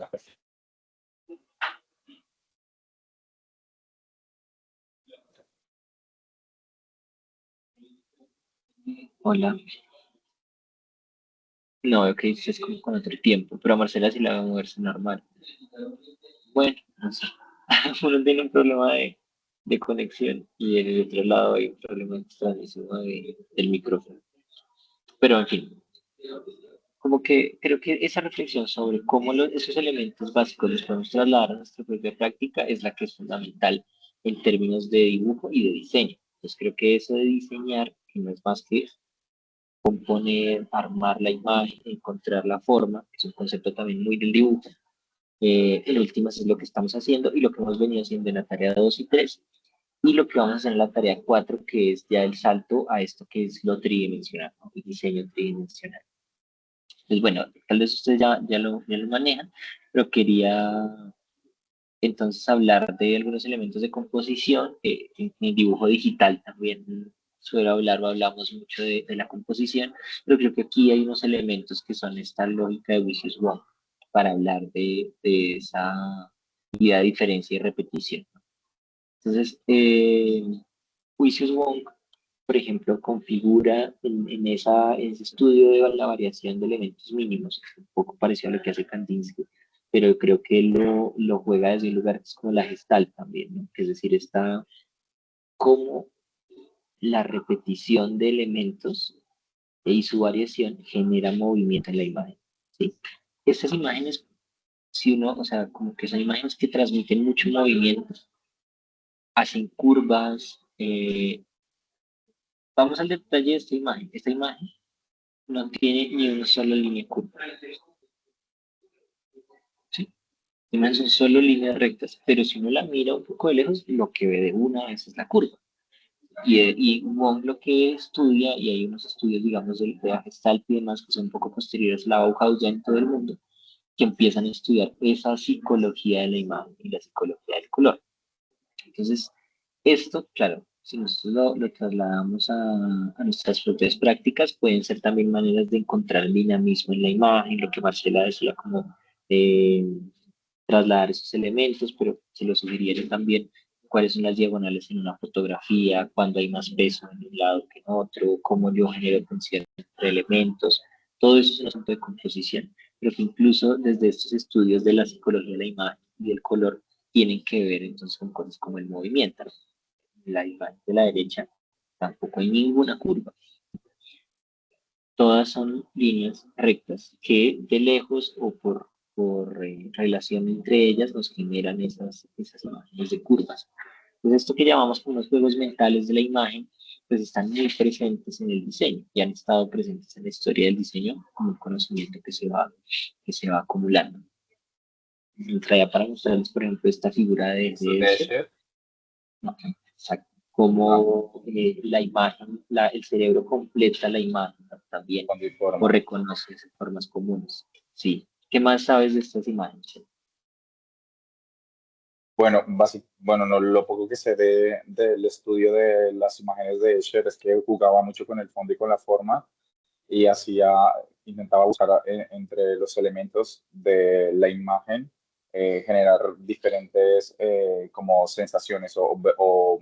Hola. No, ok, sí es como con otro tiempo, pero a Marcela sí la va a moverse normal. Bueno, no sé. Uno tiene un problema de conexión y en el otro lado hay un problema extrañísimo del micrófono. Pero en fin, como que creo que esa reflexión sobre cómo esos elementos básicos los podemos trasladar a nuestra propia práctica es la que es fundamental en términos de dibujo y de diseño. Entonces creo que eso de diseñar, que no es más que componer, armar la imagen, encontrar la forma, que es un concepto también muy del dibujo. En últimas es lo que estamos haciendo y lo que hemos venido haciendo en la tarea 2 y 3 y lo que vamos a hacer en la tarea 4 que es ya el salto a esto que es lo tridimensional, ¿no? El diseño tridimensional. Pues bueno, tal vez ustedes ya lo manejan, pero quería entonces hablar de algunos elementos de composición. En el dibujo digital también suelo hablar o hablamos mucho de la composición, pero creo que aquí hay unos elementos que son esta lógica de Wishes-Wong para hablar de esa idea de diferencia y repetición. Entonces, Wishes-Wong, por ejemplo, configura en ese estudio de la variación de elementos mínimos, un poco parecido a lo que hace Kandinsky, pero creo que él lo juega desde un lugar que es como la Gestalt también, ¿no? Que es decir, está como la repetición de elementos y su variación genera movimiento en la imagen, ¿sí? Estas imágenes, si uno, o sea, como que son imágenes que transmiten mucho movimiento, hacen curvas, vamos al detalle de esta imagen. Esta imagen no tiene ni una sola línea curva. ¿Sí? Imágenes son solo líneas rectas, pero si uno la mira un poco de lejos, lo que ve de una vez es la curva. Y Wong lo que estudia, y hay unos estudios, digamos, de la Gestalt y demás, que son un poco posteriores a la Bauhaus ya en todo el mundo, que empiezan a estudiar esa psicología de la imagen y la psicología del color. Entonces, esto, claro, si nosotros lo trasladamos a nuestras propias prácticas, pueden ser también maneras de encontrar el dinamismo en la imagen, lo que Marcela decía como eh, trasladar esos elementos, pero se lo sugiriere también cuáles son las diagonales en una fotografía, cuándo hay más peso en un lado que en otro, cómo yo genero tensión entre elementos. Todo eso es un asunto de composición, pero que incluso desde estos estudios de la psicología de la imagen y del color tienen que ver entonces con cosas como el movimiento. La imagen de la derecha tampoco hay ninguna curva. Todas son líneas rectas que de lejos o por relación entre ellas nos generan esas imágenes de curvas. Entonces, esto que llamamos como los juegos mentales de la imagen, pues están muy presentes en el diseño y han estado presentes en la historia del diseño como un conocimiento que se va acumulando. Traía para mostrarles, por ejemplo, esta figura de Escher. ¿no? Exacto. Como la imagen, el cerebro completa la imagen también, Cuando o informa. reconoce esas formas comunes. Sí. ¿Qué más sabes de estas imágenes? Bueno, bueno, no, lo poco que sé del estudio de las imágenes de Escher es que jugaba mucho con el fondo y con la forma y intentaba buscar entre los elementos de la imagen, generar diferentes como sensaciones o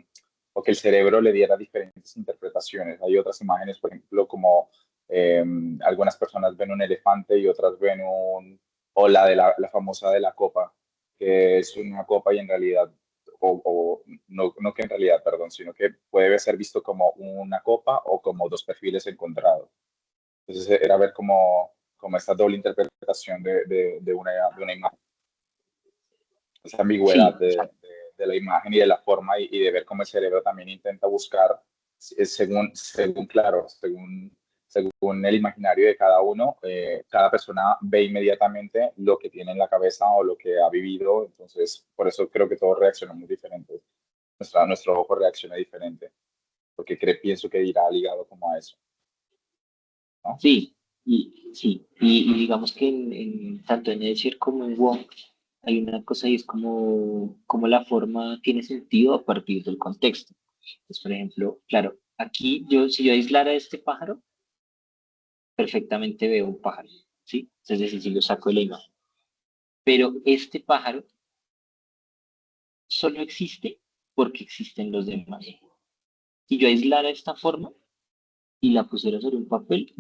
que el cerebro le diera diferentes interpretaciones. Hay otras imágenes, por ejemplo, como eh, algunas personas ven un elefante y otras ven o la de la famosa de la copa, que es una copa y en realidad, no que en realidad, perdón, sino que puede ser visto como una copa o como dos perfiles encontrados. Entonces era ver como esta doble interpretación de una imagen, esa ambigüedad Sí, de la imagen y de la forma y de ver cómo el cerebro también intenta buscar, claro, según el imaginario de cada uno, cada persona ve inmediatamente lo que tiene en la cabeza o lo que ha vivido, entonces por eso creo que todos reaccionamos diferentes, nuestro ojo reacciona diferente, porque pienso que irá ligado como a eso, ¿no? sí, y digamos que tanto en Escher como en Wong hay una cosa y es como la forma tiene sentido a partir del contexto. Pues, por ejemplo, claro, aquí si yo aislara este pájaro, perfectamente veo un pájaro, ¿sí? Es decir, si lo saco de la imagen. Pero este pájaro solo existe porque existen los demás. Si yo aislara esta forma y la pusiera sobre un papel,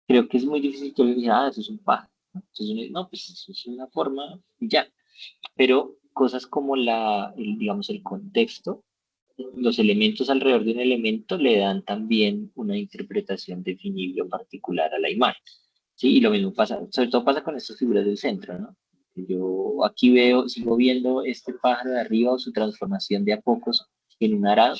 creo que es muy difícil que alguien diga, eso es un pájaro, ¿no? Entonces uno dice, no, pues eso es una forma y ya. Pero cosas como digamos, el contexto, los elementos alrededor de un elemento le dan también una interpretación definible o particular a la imagen. Sí, y lo mismo pasa, sobre todo pasa con estas figuras del centro, ¿no? Yo aquí sigo viendo este pájaro de arriba o su transformación de a pocos en un arado,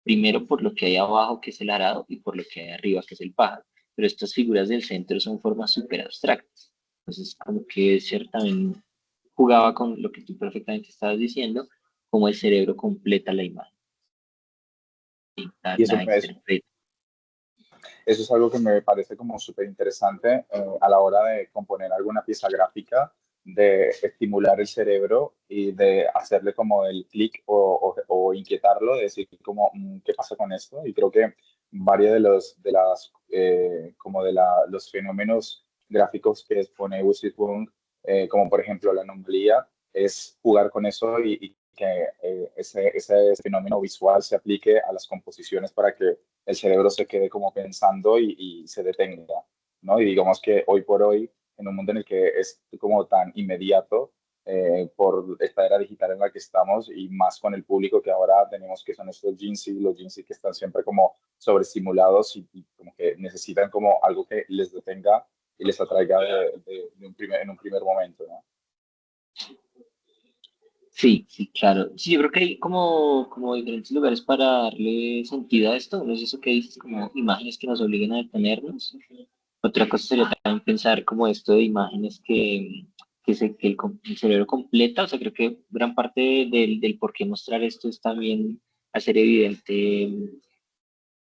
primero por lo que hay abajo, que es el arado, y por lo que hay arriba, que es el pájaro. Pero estas figuras del centro son formas súper abstractas. Entonces, como que también jugaba con lo que tú perfectamente estabas diciendo, cómo el cerebro completa la imagen, y Y la interpreta. eso es algo que me parece como súper interesante a la hora de componer alguna pieza gráfica, de estimular el cerebro y de hacerle como el clic o inquietarlo, de decir como, ¿qué pasa con esto? Y creo que varios los fenómenos gráficos que expone Wilfried Wong, como por ejemplo la anomalía, es jugar con eso y que ese fenómeno visual se aplique a las composiciones para que el cerebro se quede como pensando y se detenga, ¿no? Y digamos que hoy por hoy, en un mundo en el que es como tan inmediato, por esta era digital en la que estamos y más con el público que ahora tenemos, que son estos los jeans que están siempre como sobreestimulados y como que necesitan como algo que les detenga y les atraiga en un primer momento, ¿no? Sí, sí, claro. Sí, yo creo que hay como diferentes lugares para darle sentido a esto. Uno es eso que dices, como imágenes que nos obliguen a detenernos. Otra cosa sería también pensar como esto de imágenes que el cerebro completa. O sea, creo que gran parte del por qué mostrar esto es también hacer evidente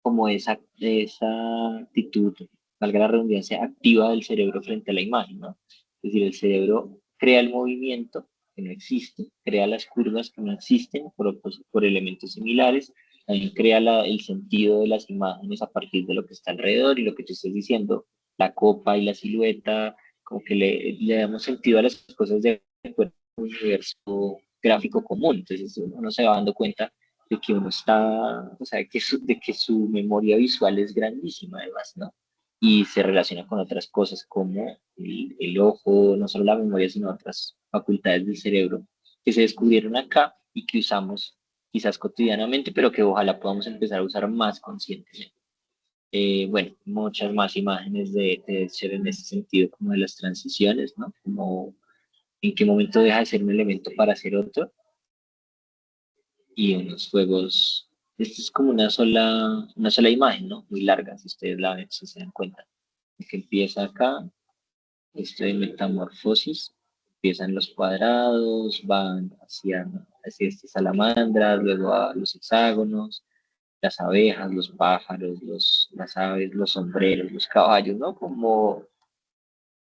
como esa actitud, valga la redundancia, activa del cerebro frente a la imagen, ¿no? Es decir, el cerebro crea el movimiento que no existe, crea las curvas que no existen por elementos similares, también crea el sentido de las imágenes a partir de lo que está alrededor y lo que tú estás diciendo, la copa y la silueta, como que le damos sentido a las cosas de un universo gráfico común. Entonces uno se va dando cuenta de que uno está, o sea, de que su memoria visual es grandísima además, ¿no? Y se relaciona con otras cosas como el ojo, no solo la memoria, sino otras facultades del cerebro que se descubrieron acá y que usamos quizás cotidianamente, pero que ojalá podamos empezar a usar más conscientemente. Bueno, muchas más imágenes de ser en ese sentido, como de las transiciones, ¿no? Como en qué momento deja de ser un elemento para ser otro, y unos juegos. Esto es como una sola imagen, ¿no? Muy larga, si ustedes la ven, si se dan cuenta. Que empieza acá, esto de metamorfosis, empiezan los cuadrados, van hacia estas salamandras, luego a los hexágonos, las abejas, los pájaros, las aves, los sombreros, los caballos, ¿no? Como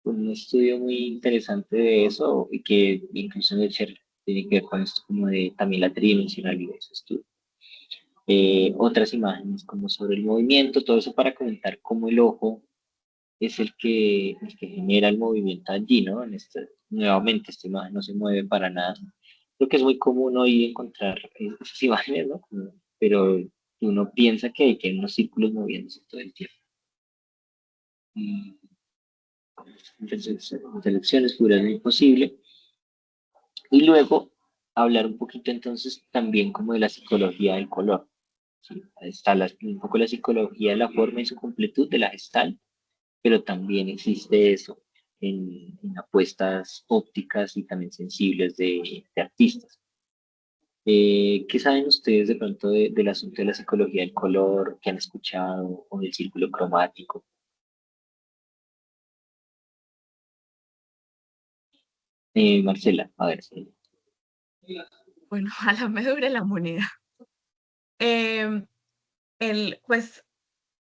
un estudio muy interesante de eso y que incluso en el CER tiene que ver con esto como de también la tridimensionalidad de ese estudio. Otras imágenes como sobre el movimiento, todo eso para comentar cómo el ojo es el que genera el movimiento allí, ¿no? Nuevamente, esta imagen no se mueve para nada. Creo que es muy común hoy encontrar esas imágenes, ¿no? Pero uno piensa que hay unos círculos moviéndose todo el tiempo. Y selecciones, figuras de imposible. Y luego hablar un poquito entonces también como de la psicología del color. ¿Sí? Está un poco la psicología de la forma y su completud de la Gestalt, pero también existe eso en apuestas ópticas y también sensibles de artistas. ¿Qué saben ustedes de pronto del asunto de la psicología del color que han escuchado o del círculo cromático? Marcela, a ver. Sí. Bueno, ojalá me dure la moneda. Em, pues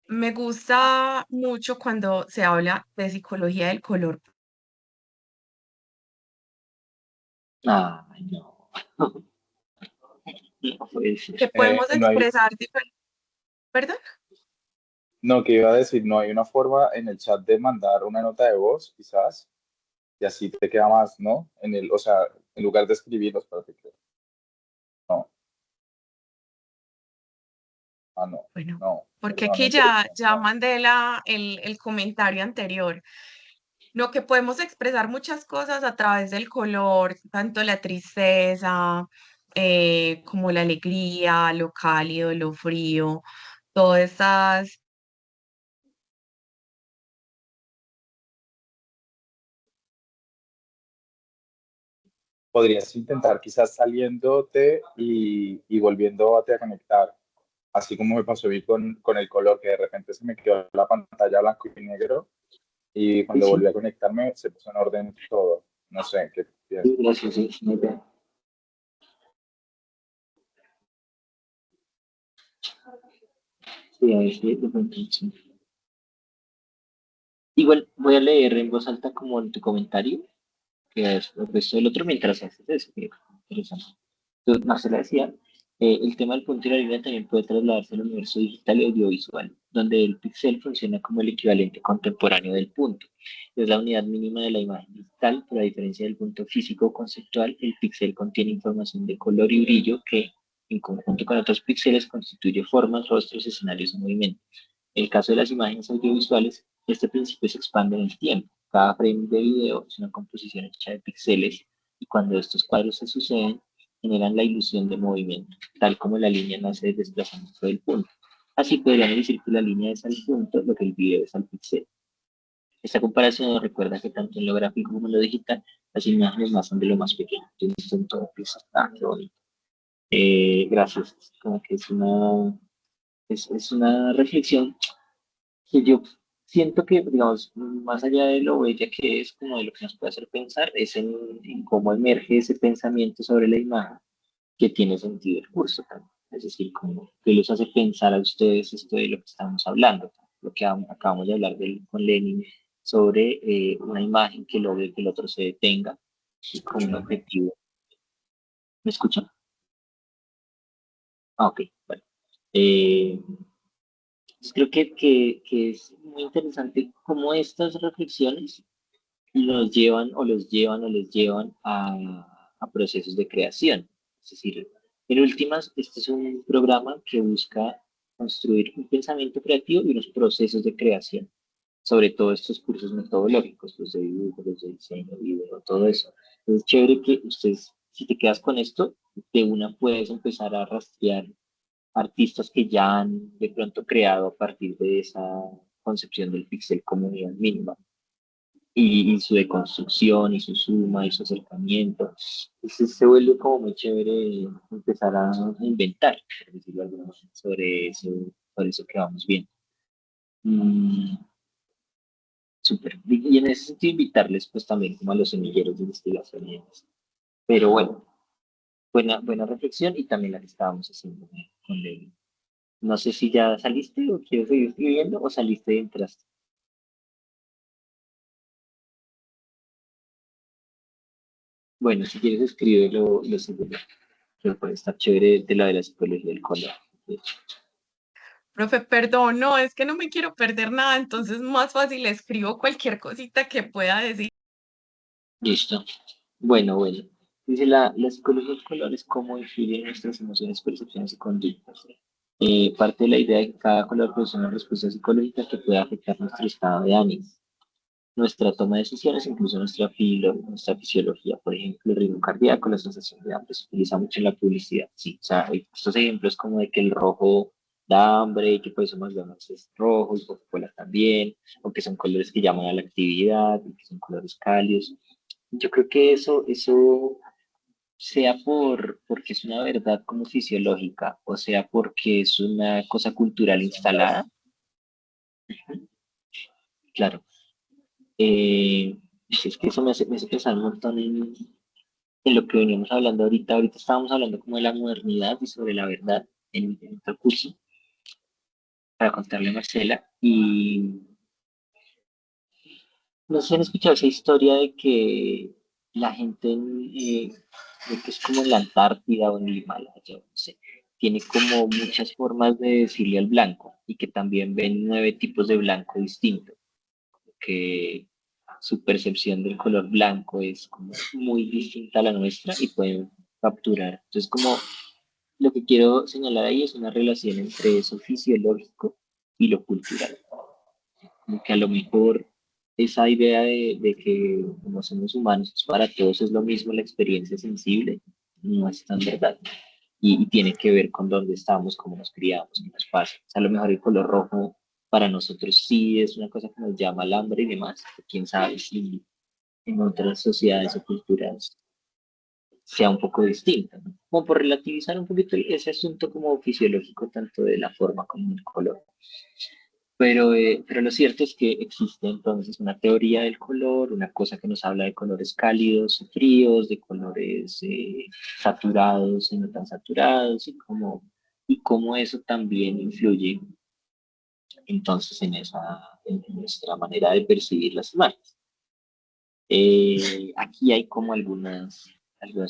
me gusta mucho cuando se habla de psicología del color. Ay, no. No puede ser. Que podemos No hay, expresar ¿Perdón? no, que iba a decir, no hay una forma en el chat de mandar una nota de voz, quizás, y así te queda más, ¿no? O sea, en lugar de escribirlos para que no, no, Bueno, no, porque perdón, la aquí interrupción, ya no. mandé el comentario anterior. Lo que podemos expresar muchas cosas a través del color, tanto la tristeza, como la alegría, lo cálido, lo frío, todas esas. Podrías intentar quizás saliéndote y volviéndote a conectar, así como me pasó a mí con el color, que de repente se me quedó la pantalla blanco y negro, y Sí, cuando volví sí, a conectarme se puso en orden todo. No sé, ¿qué sí, piensas? gracias, sí, muy bien. Sí, a ver si de pronto sí. Igual voy a leer en voz alta como en tu comentario, que es el resto del otro mientras haces eso, que es interesante. Entonces, Marcela decía, el tema del punto y la línea también puede trasladarse al universo digital y audiovisual, donde el píxel funciona como el equivalente contemporáneo del punto. Es la unidad mínima de la imagen digital, pero a diferencia del punto físico o conceptual, el píxel contiene información de color y brillo que, en conjunto con otros píxeles, constituye formas, rostros, escenarios en movimiento. En el caso de las imágenes audiovisuales, este principio se expande en el tiempo. Cada frame de video es una composición hecha de píxeles y cuando estos cuadros se suceden, generan la ilusión de movimiento, tal como la línea nace del desplazamiento del punto. Así podríamos decir que la línea es al punto, lo que el video es al píxel. Esta comparación nos recuerda que tanto en lo gráfico como en lo digital, las imágenes más son de lo más pequeño. Entonces, en todo pieza. Qué bonito. Gracias. Como que es una reflexión que yo siento que, digamos, más allá de lo bella que es, como de lo que nos puede hacer pensar, es en cómo emerge ese pensamiento sobre la imagen que tiene sentido el curso también. Es decir, como que los hace pensar a ustedes esto de lo que estamos hablando, lo que acabamos de hablar con Lenin sobre una imagen que logre que el otro se detenga y con un objetivo. ¿Me escuchan? Ah, ok, bueno. Eh, pues creo que es muy interesante cómo estas reflexiones los llevan o les llevan a procesos de creación. Es decir, en últimas, este es un programa que busca construir un pensamiento creativo y unos procesos de creación, sobre todo estos cursos metodológicos, los de dibujo, los de diseño, video, todo eso. Es chévere que ustedes, si te quedas con esto, de una puedes empezar a rastrear artistas que ya han de pronto creado a partir de esa concepción del pixel como unidad mínima y su deconstrucción y su suma y su acercamiento. Entonces se vuelve como muy chévere empezar a inventar, por decirlo de alguna manera, sobre eso que vamos viendo. Mm, súper. Y en ese sentido invitarles pues también como a los semilleros de investigación y demás. Pero bueno, buena reflexión y también la que estábamos haciendo con Levi. No sé si ya saliste o quieres seguir escribiendo o saliste y entraste. Bueno, si quieres escribe lo segundo, que puede estar chévere de la psicología del color. Profe, perdón, no, es que no me quiero perder nada, entonces más fácil escribo cualquier cosita que pueda decir. Listo. Bueno. Dice la psicología del color es cómo influye en nuestras emociones, percepciones y conductas. Parte de la idea de que cada color produce una respuesta psicológica que puede afectar nuestro estado de ánimo, nuestra toma de decisiones, incluso nuestra fisiología. Por ejemplo, el ritmo cardíaco, la sensación de hambre se utiliza mucho en la publicidad. Sí, o sea, hay estos ejemplos como de que el rojo da hambre, y que por eso McDonald's es rojo y Coca-Cola también, o que son colores que llaman a la actividad, y que son colores cálidos. Yo creo que eso sea porque es una verdad como fisiológica, o sea porque es una cosa cultural instalada, claro. Es que eso me hace pensar un montón en lo que veníamos hablando ahorita. Ahorita estábamos hablando como de la modernidad y sobre la verdad en otro curso, para contarle a Marcela. Y no sé si han escuchado esa historia de que la gente, de que es como en la Antártida o en el Himalaya, no sé, tiene como muchas formas de decirle al blanco y que también ven 9 tipos de blanco distintos, que su percepción del color blanco es como muy distinta a la nuestra y pueden capturar. Entonces, como lo que quiero señalar ahí es una relación entre eso fisiológico y lo cultural. Como que a lo mejor esa idea de que como somos humanos, pues para todos es lo mismo la experiencia sensible, no es tan verdad. Y tiene que ver con dónde estamos, cómo nos criamos, qué nos pasa. O sea, a lo mejor el color rojo para nosotros sí es una cosa que nos llama al hambre y demás. Quién sabe si en otras sociedades o culturas sea un poco distinta, ¿no? Como por relativizar un poquito ese asunto como fisiológico, tanto de la forma como del color. Pero lo cierto es que existe entonces una teoría del color, una cosa que nos habla de colores cálidos y fríos, de colores saturados y no tan saturados, y cómo eso también influye entonces en nuestra manera de percibir las imágenes. Aquí hay como algunos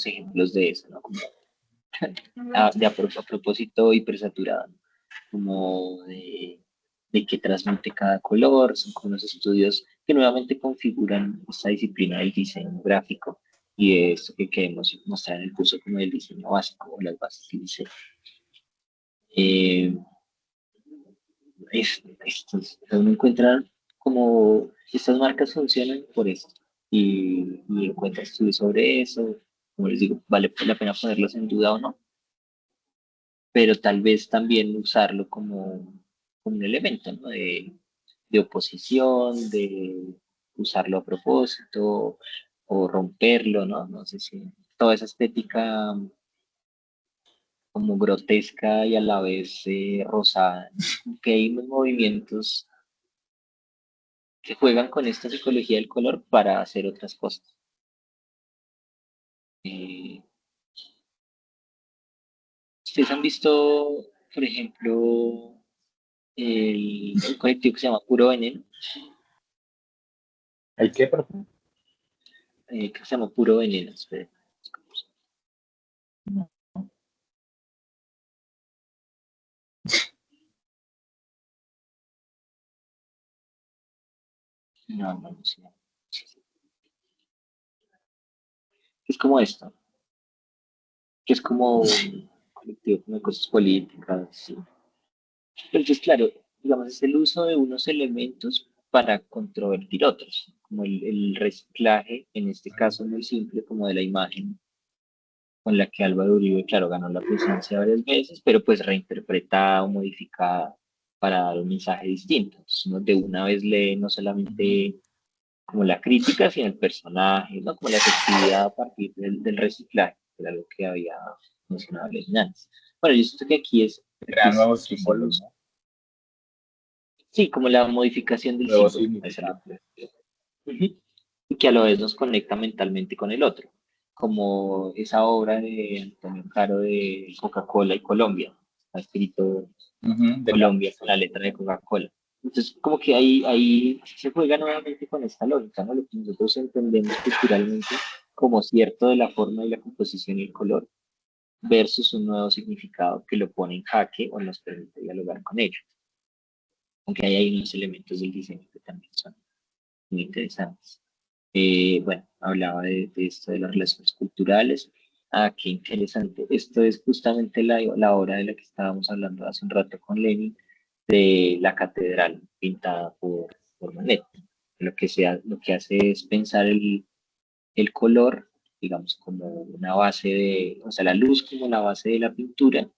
ejemplos de eso, ¿no? Como, a propósito hipersaturado, ¿no? Como de que transmite cada color, son como unos estudios que nuevamente configuran esta disciplina del diseño gráfico y de esto que queremos mostrar en el curso como del diseño básico o las bases del diseño. Eh, uno encuentra como estas marcas funcionan por esto y encuentra estudios sobre eso, como les digo, vale la pena ponerlos en duda o no, pero tal vez también usarlo como un elemento, ¿no? De oposición, de usarlo a propósito o romperlo, ¿no? No sé si toda esa estética como grotesca y a la vez rosada, que hay unos movimientos que juegan con esta psicología del color para hacer otras cosas. Eh, ¿Ustedes han visto, por ejemplo, el colectivo que se llama Puro Veneno? ¿El qué, perdón? Que se llama Puro Veneno, espera. No, no, no sé. Es como esto, que es como un colectivo de cosas políticas, sí. Pero entonces, claro, digamos, es el uso de unos elementos para controvertir otros, como el reciclaje, en este caso muy simple, como de la imagen con la que Álvaro Uribe, claro, ganó la presidencia varias veces, pero pues reinterpretada o modificada para dar un mensaje distinto. Entonces, uno de una vez lee no solamente como la crítica, sino el personaje, ¿no? Como la efectividad a partir del reciclaje, que era lo que había mencionado Lenin antes. Bueno, yo siento que aquí Crear es, nuevos aquí es el símbolos, uso. ¿no? Sí, como la modificación del Nuevos símbolo, eso es lo significantes. que... Ujú. Y que a la vez nos conecta mentalmente con el otro, como esa obra de Antonio Caro de Coca-Cola y Colombia, está escrito Ujú, de Colombia con sí. la letra de Coca-Cola. Entonces, como que ahí se juega nuevamente con esta lógica, ¿no? Lo que nosotros entendemos culturalmente como cierto de la forma y la composición y el color, versus un nuevo significado que lo pone en jaque o nos permite dialogar con ello. Aunque ahí hay unos elementos del diseño que también son muy interesantes. Bueno, hablaba de esto de las relaciones culturales. Ah, qué interesante. Esto es justamente la obra de la que estábamos hablando hace un rato con Lenin, de la catedral pintada por Manet. Lo que hace es pensar el color, digamos, como una base o sea, la luz como la base de la pintura,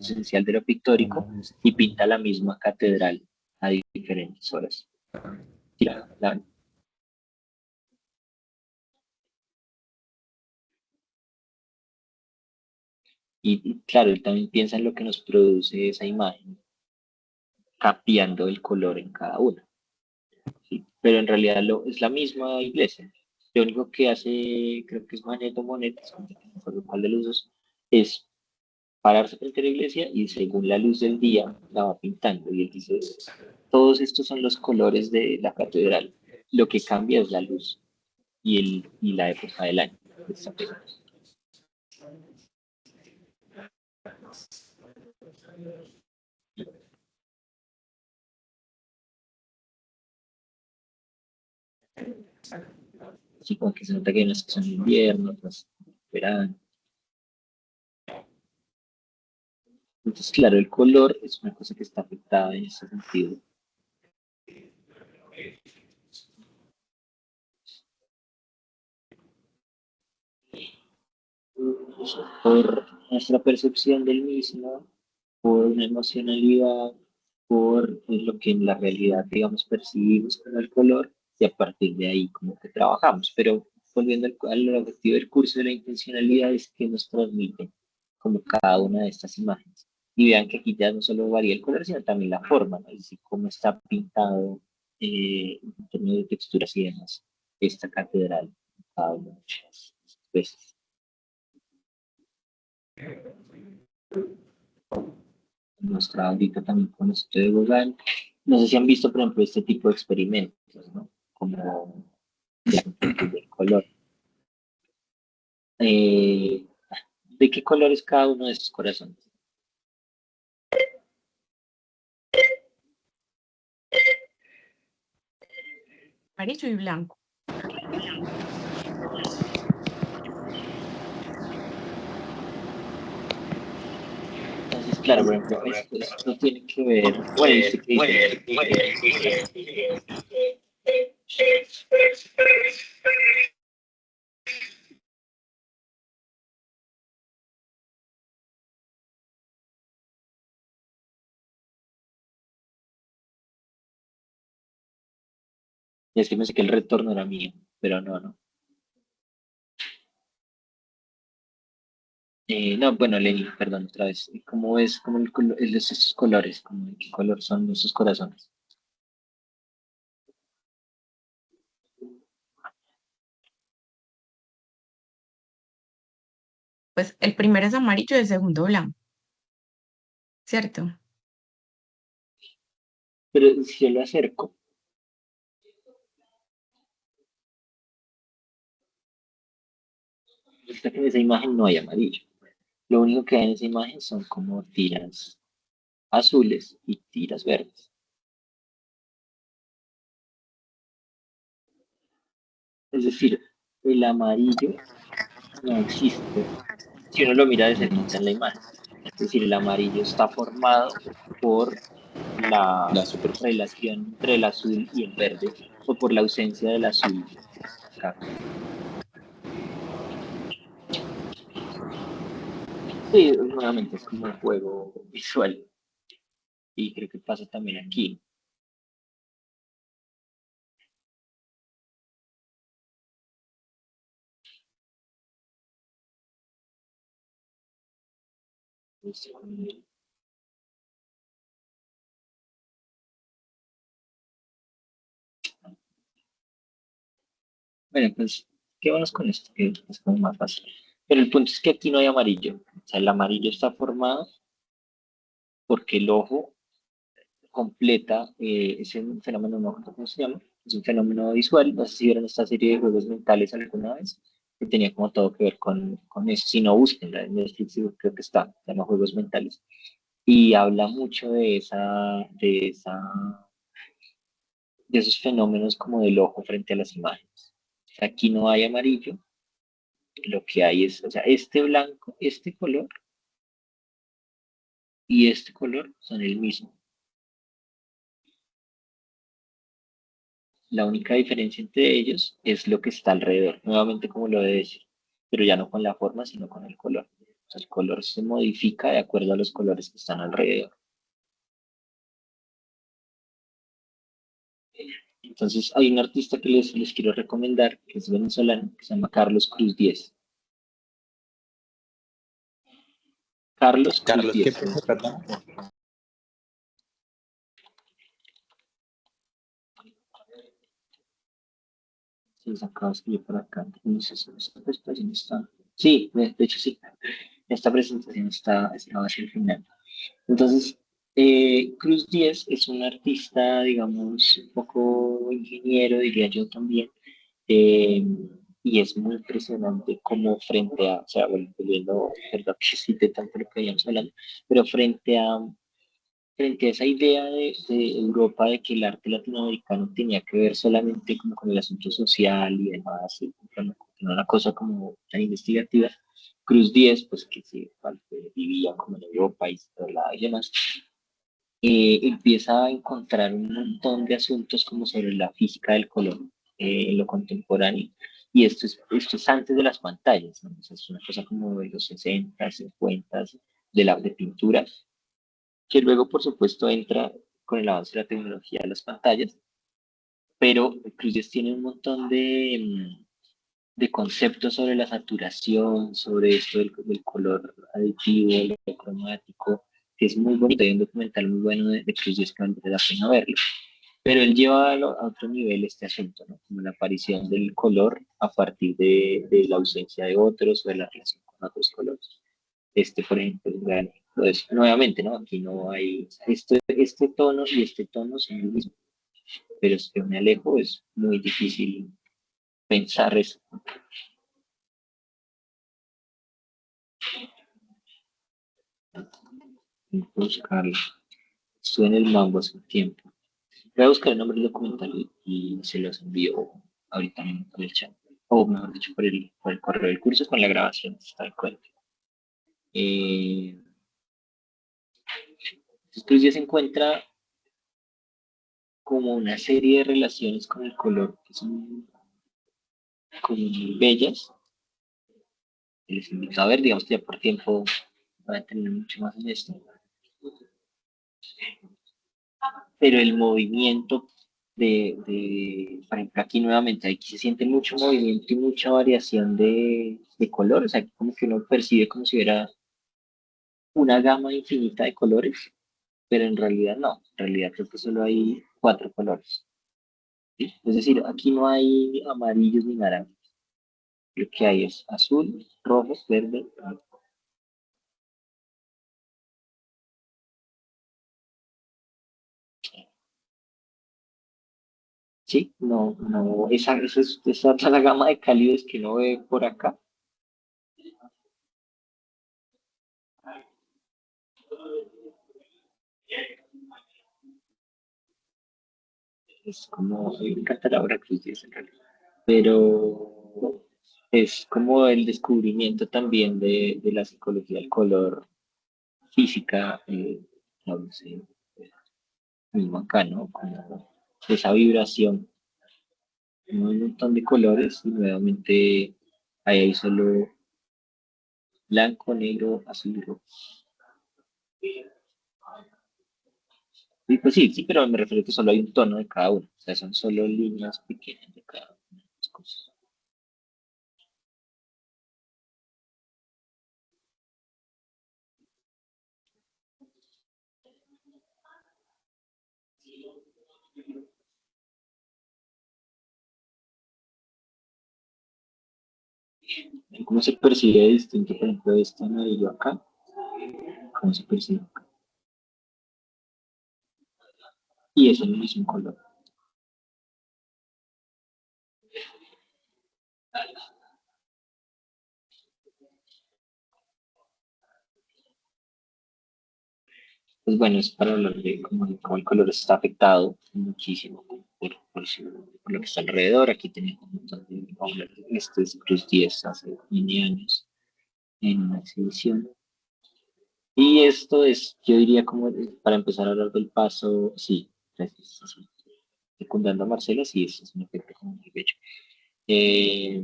esencial de lo pictórico y pinta la misma catedral a diferentes horas. Sí, y claro, él también piensa en lo que nos produce esa imagen, cambiando el color en cada una. ¿Sí? Pero en realidad es la misma iglesia. Lo único que hace, creo que es Manet o Monet, no me acuerdo cuál de los dos, es pararse frente a la iglesia y según la luz del día la va pintando. Y él dice, todos estos son los colores de la catedral. Lo que cambia es la luz y la época del año. Así como que se nota que hay unas que son invierno, otras verano. Entonces, claro, el color es una cosa que está afectada en ese sentido. Por nuestra percepción del mismo, por una emocionalidad, por lo que en la realidad, digamos, percibimos como el color y a partir de ahí como que trabajamos. Pero volviendo al objetivo del curso de la intencionalidad es que nos transmiten como cada una de estas imágenes. Y vean que aquí ya no solo varía el color, sino también la forma, ¿no? Es decir, cómo está pintado en términos de texturas y demás esta catedral cada una muchas veces. Nuestra ahorita también con esto de Google. No sé si han visto, por ejemplo, este tipo de experimentos, ¿no? Como el color. Eh, ¿De qué color es cada uno de estos corazones? Amarillo y blanco. Entonces, claro, por ejemplo, esto tiene que ver, bueno, y usted qué dice, y es que pensé que el retorno era mío, pero no, no. No, bueno, Lenny, perdón, otra vez. ¿Cómo es como esos colores? ¿Cómo, de qué color son esos corazones? Pues el primero es amarillo y el segundo blanco, ¿cierto? Pero si yo lo acerco, resulta que en esa imagen no hay amarillo. Lo único que hay en esa imagen son como tiras azules y tiras verdes. Es decir, el amarillo no existe si uno lo mira de cerquita en la imagen. Es decir, el amarillo está formado por la La super. relación entre el azul y el verde o por la ausencia del azul acá. Sí, nuevamente es como un juego visual y creo que pasa también aquí. Bueno, pues quedémonos con esto, que es como más fácil. Pero el punto es que aquí no hay amarillo. O sea, el amarillo está formado porque el ojo completa ese fenómeno, no recuerdo cómo se llama, es un fenómeno visual. No sé si vieron esta serie de juegos mentales alguna vez, que tenía como todo que ver con eso. Si no, búsquenla en Netflix, creo que está, se llama Juegos Mentales. Y habla mucho de esos fenómenos como del ojo frente a las imágenes. O sea, aquí no hay amarillo, lo que hay es, o sea, este blanco, este color y este color son el mismo. La única diferencia entre ellos es lo que está alrededor, nuevamente como lo de decir, pero ya no con la forma, sino con el color. O El color se modifica de acuerdo a los colores que están alrededor. Entonces, hay un artista que les quiero recomendar, que es venezolano, que se llama Carlos Cruz Diez. Carlos Cruz Carlos, ¿qué Diez. piensas, perdón? Sí, se acaba de escribir por acá. No sé si esta presentación está. Sí, de hecho sí. Esta presentación está hacia el final. Entonces, Cruz Diez es un artista, digamos, un poco ingeniero, diría yo también, eh, y es muy impresionante como frente a, o sea, volviendo, perdón que cite tanto lo que habíamos hablando, pero frente a esa idea de Europa de que el arte latinoamericano tenía que ver solamente como con el asunto social y demás, y bueno, no una cosa como tan investigativa, Cruz Diez, pues que sí, vivía como en Europa y se trasladaba y demás, empieza a encontrar un montón de asuntos como sobre la física del color en lo contemporáneo. Y esto es antes de las pantallas, ¿no? O sea, es una cosa como de los 60, 50 de pintura, que luego, por supuesto, entra con el avance de la tecnología de las pantallas, pero Cruces tiene un montón de conceptos sobre la saturación, sobre esto del color aditivo, lo cromático, que es muy bonito. Hay un documental muy bueno de Cruces que vale la pena verlo. Pero él lleva a otro nivel este asunto, ¿no? Como la aparición del color a partir de la ausencia de otros o de la relación con otros colores. Por ejemplo, es un gran ejemplo de eso. Nuevamente, ¿no? Aquí no hay, este tono y este tono son el mismo, pero si yo me alejo es muy difícil pensar eso. Buscarlo. Estuve en el Mambo hace un tiempo. Voy a buscar el nombre del documental y se los envío ahorita mismo por el chat. O mejor dicho, por el correo del curso con la grabación. Está en cuenta. Después ya se encuentra como una serie de relaciones con el color que son como muy bellas. Les invito a ver, digamos que ya por tiempo voy a tener mucho más en esto. Pero el movimiento por ejemplo, aquí nuevamente, aquí se siente mucho movimiento y mucha variación de color, o sea, como que uno percibe como si hubiera una gama infinita de colores, pero en realidad no, en realidad creo que solo hay 4 colores, ¿sí? Es decir, aquí no hay amarillos ni naranjas, lo que hay es azul, rojo, verde, blanco. Sí, no, no, esa es la gama de cálidos que uno ve por acá. Es como, me encanta la obra Cruz Diez en realidad, pero es como el descubrimiento también de la psicología del color física, no sé, mismo acá, ¿no? Como esa vibración, un montón de colores y nuevamente ahí hay solo blanco, negro, azul y rojo. Y pues sí, sí, pero me refiero que solo hay un tono de cada uno, o sea, son solo líneas pequeñas de cada una de las cosas. ¿Cómo se percibe distinto, por ejemplo, este amarillo acá? ¿Cómo se percibe? Y es el mismo color. Pues bueno, es para hablar de cómo el color está afectado muchísimo por lo que está alrededor. Aquí tenemos un montón de obras. Este es Cruz 10 hace 20 años en una exhibición. Y esto es, yo diría como para empezar a hablar del paso, sí, así, secundando a Marcela, sí, es un efecto como muy bello. Eh,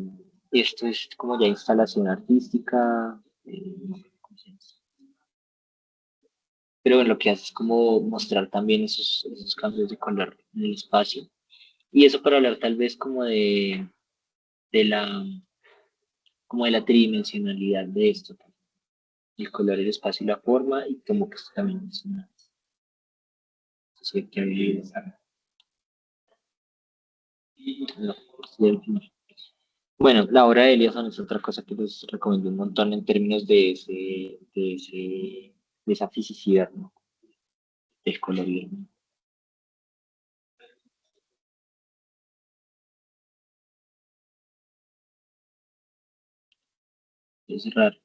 Esto es como ya instalación artística, pero bueno, lo que hace es como mostrar también esos cambios de color en el espacio. Y eso para hablar tal vez como de la, como de la tridimensionalidad de esto, el color, el espacio y la forma, y como que esto también es una... sí, no, sí, al final. Bueno, la obra de Eliasson es otra cosa que les recomiendo un montón en términos de esa fisicidad, ¿no? Del colorismo. Es raro.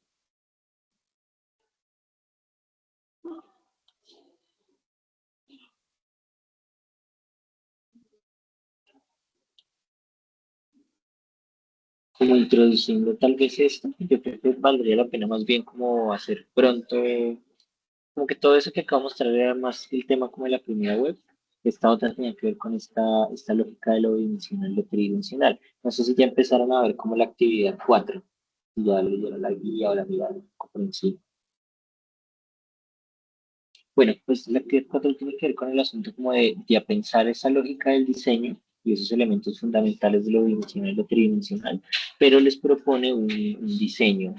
Como introduciendo tal vez esto, yo creo que valdría la pena más bien como hacer pronto, como que todo eso que acabo de mostrar era más el tema como de la primera web. Esta otra tenía que ver con esta lógica de lo dimensional, lo tridimensional. No sé si ya empezaron a ver como la actividad 4, si ya leyeron la guía o la mirada por encima. Bueno, pues la actividad 4 tiene que ver con el asunto como de pensar esa lógica del diseño y esos elementos fundamentales de lo dimensional y lo tridimensional, pero les propone un diseño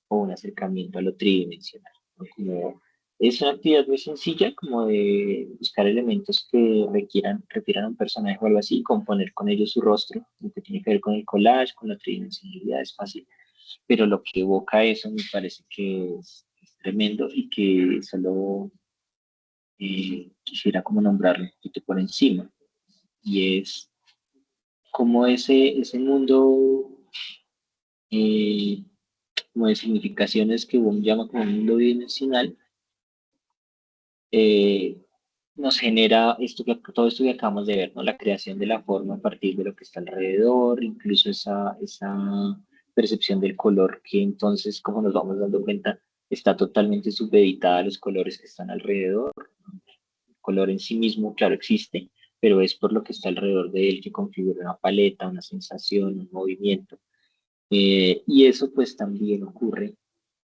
o un acercamiento a lo tridimensional, ¿no? Como es una actividad muy sencilla, como de buscar elementos que refieran a un personaje o algo así, y componer con ellos su rostro, lo que tiene que ver con el collage, con la tridimensionalidad, es fácil, pero lo que evoca eso me parece que es tremendo y que solo quisiera como nombrarlo un poquito por encima, y es como ese mundo eh, como de significaciones que Wong llama como un mundo bidimensional, eh, nos genera todo esto que acabamos de ver, ¿no? La creación de la forma a partir de lo que está alrededor, incluso esa percepción del color que entonces, como nos vamos dando cuenta, está totalmente supeditada a los colores que están alrededor. El color en sí mismo, claro, existe, pero es por lo que está alrededor de él que configura una paleta, una sensación, un movimiento. Y eso pues también ocurre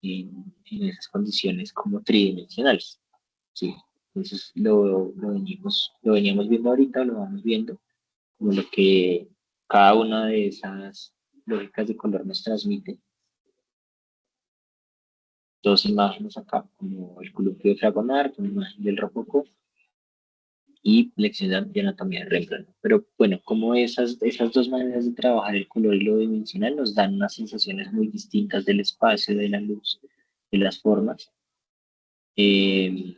en esas condiciones como tridimensionales. Sí, entonces lo veníamos viendo ahorita, lo vamos viendo, como lo que cada una de esas lógicas de color nos transmite. Dos imágenes acá, como el columpio de Fragonard, una imagen del Rococó y lección de anatomía de Rembrandt. Pero bueno, como esas dos maneras de trabajar el color y lo dimensional nos dan unas sensaciones muy distintas del espacio, de la luz, de las formas. Eh,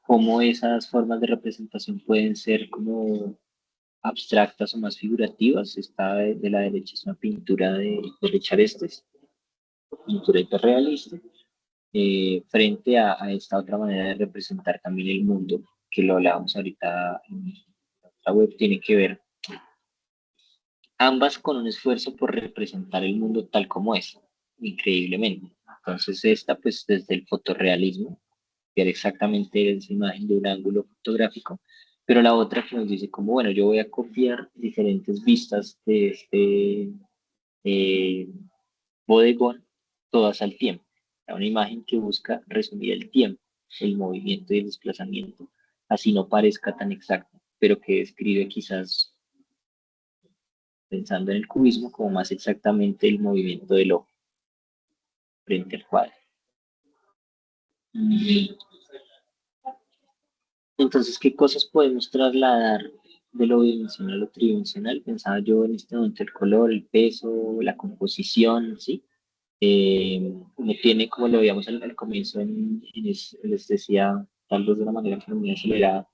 Cómo esas formas de representación pueden ser como abstractas o más figurativas. Esta de la derecha es una pintura de Richard Estes, pintura hiperrealista, frente a esta otra manera de representar también el mundo, que lo hablábamos ahorita en la web, tiene que ver ambas con un esfuerzo por representar el mundo tal como es, increíblemente. Entonces esta, pues desde el fotorrealismo, ver exactamente esa imagen de un ángulo fotográfico, pero la otra que nos dice como, bueno, yo voy a copiar diferentes vistas de este eh, bodegón, todas al tiempo. Una imagen que busca resumir el tiempo, el movimiento y el desplazamiento, así no parezca tan exacta, pero que describe quizás, pensando en el cubismo, como más exactamente el movimiento del ojo frente al cuadro. Mm. Entonces, ¿qué cosas podemos trasladar de lo bidimensional a lo tridimensional? Pensaba yo en este momento el color, el peso, la composición, ¿sí? Uno tiene, como lo veíamos al comienzo, les decía, tal vez de una manera que no muy acelerada,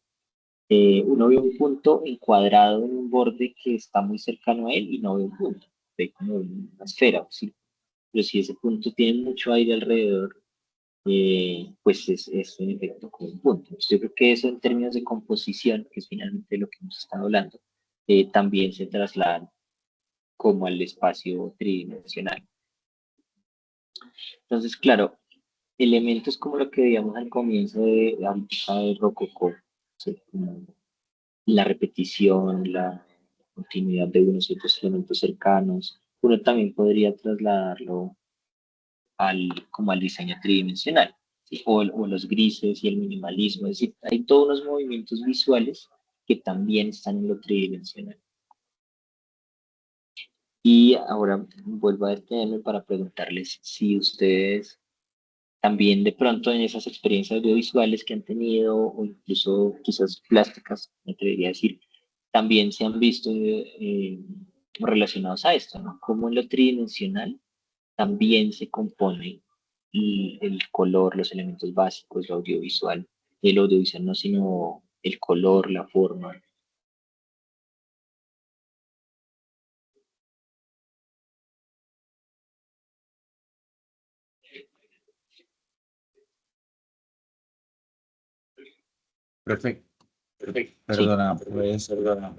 uno ve un punto encuadrado en un borde que está muy cercano a él y no ve un punto, ve como una esfera, ¿sí? Pero si ese punto tiene mucho aire alrededor, pues es en efecto como un punto. Entonces, yo creo que eso en términos de composición, que es finalmente lo que hemos estado hablando, también se trasladan como al espacio tridimensional. Entonces, claro, elementos como lo que veíamos al comienzo de la música de Rococó, ¿sí? Como la repetición, la continuidad de unos y otros elementos cercanos, uno también podría trasladarlo como al diseño tridimensional. ¿sí? O los grises y el minimalismo, es decir, hay todos unos movimientos visuales que también están en lo tridimensional. Y ahora vuelvo a detenerme para preguntarles si ustedes también de pronto en esas experiencias audiovisuales que han tenido, o incluso quizás plásticas, me atrevería a decir, también se han visto relacionados a esto, ¿no? Como en lo tridimensional también se compone el color, los elementos básicos, lo audiovisual. El audiovisual no sino el color, la forma. Perfecto. Sí. Perdona, perdona.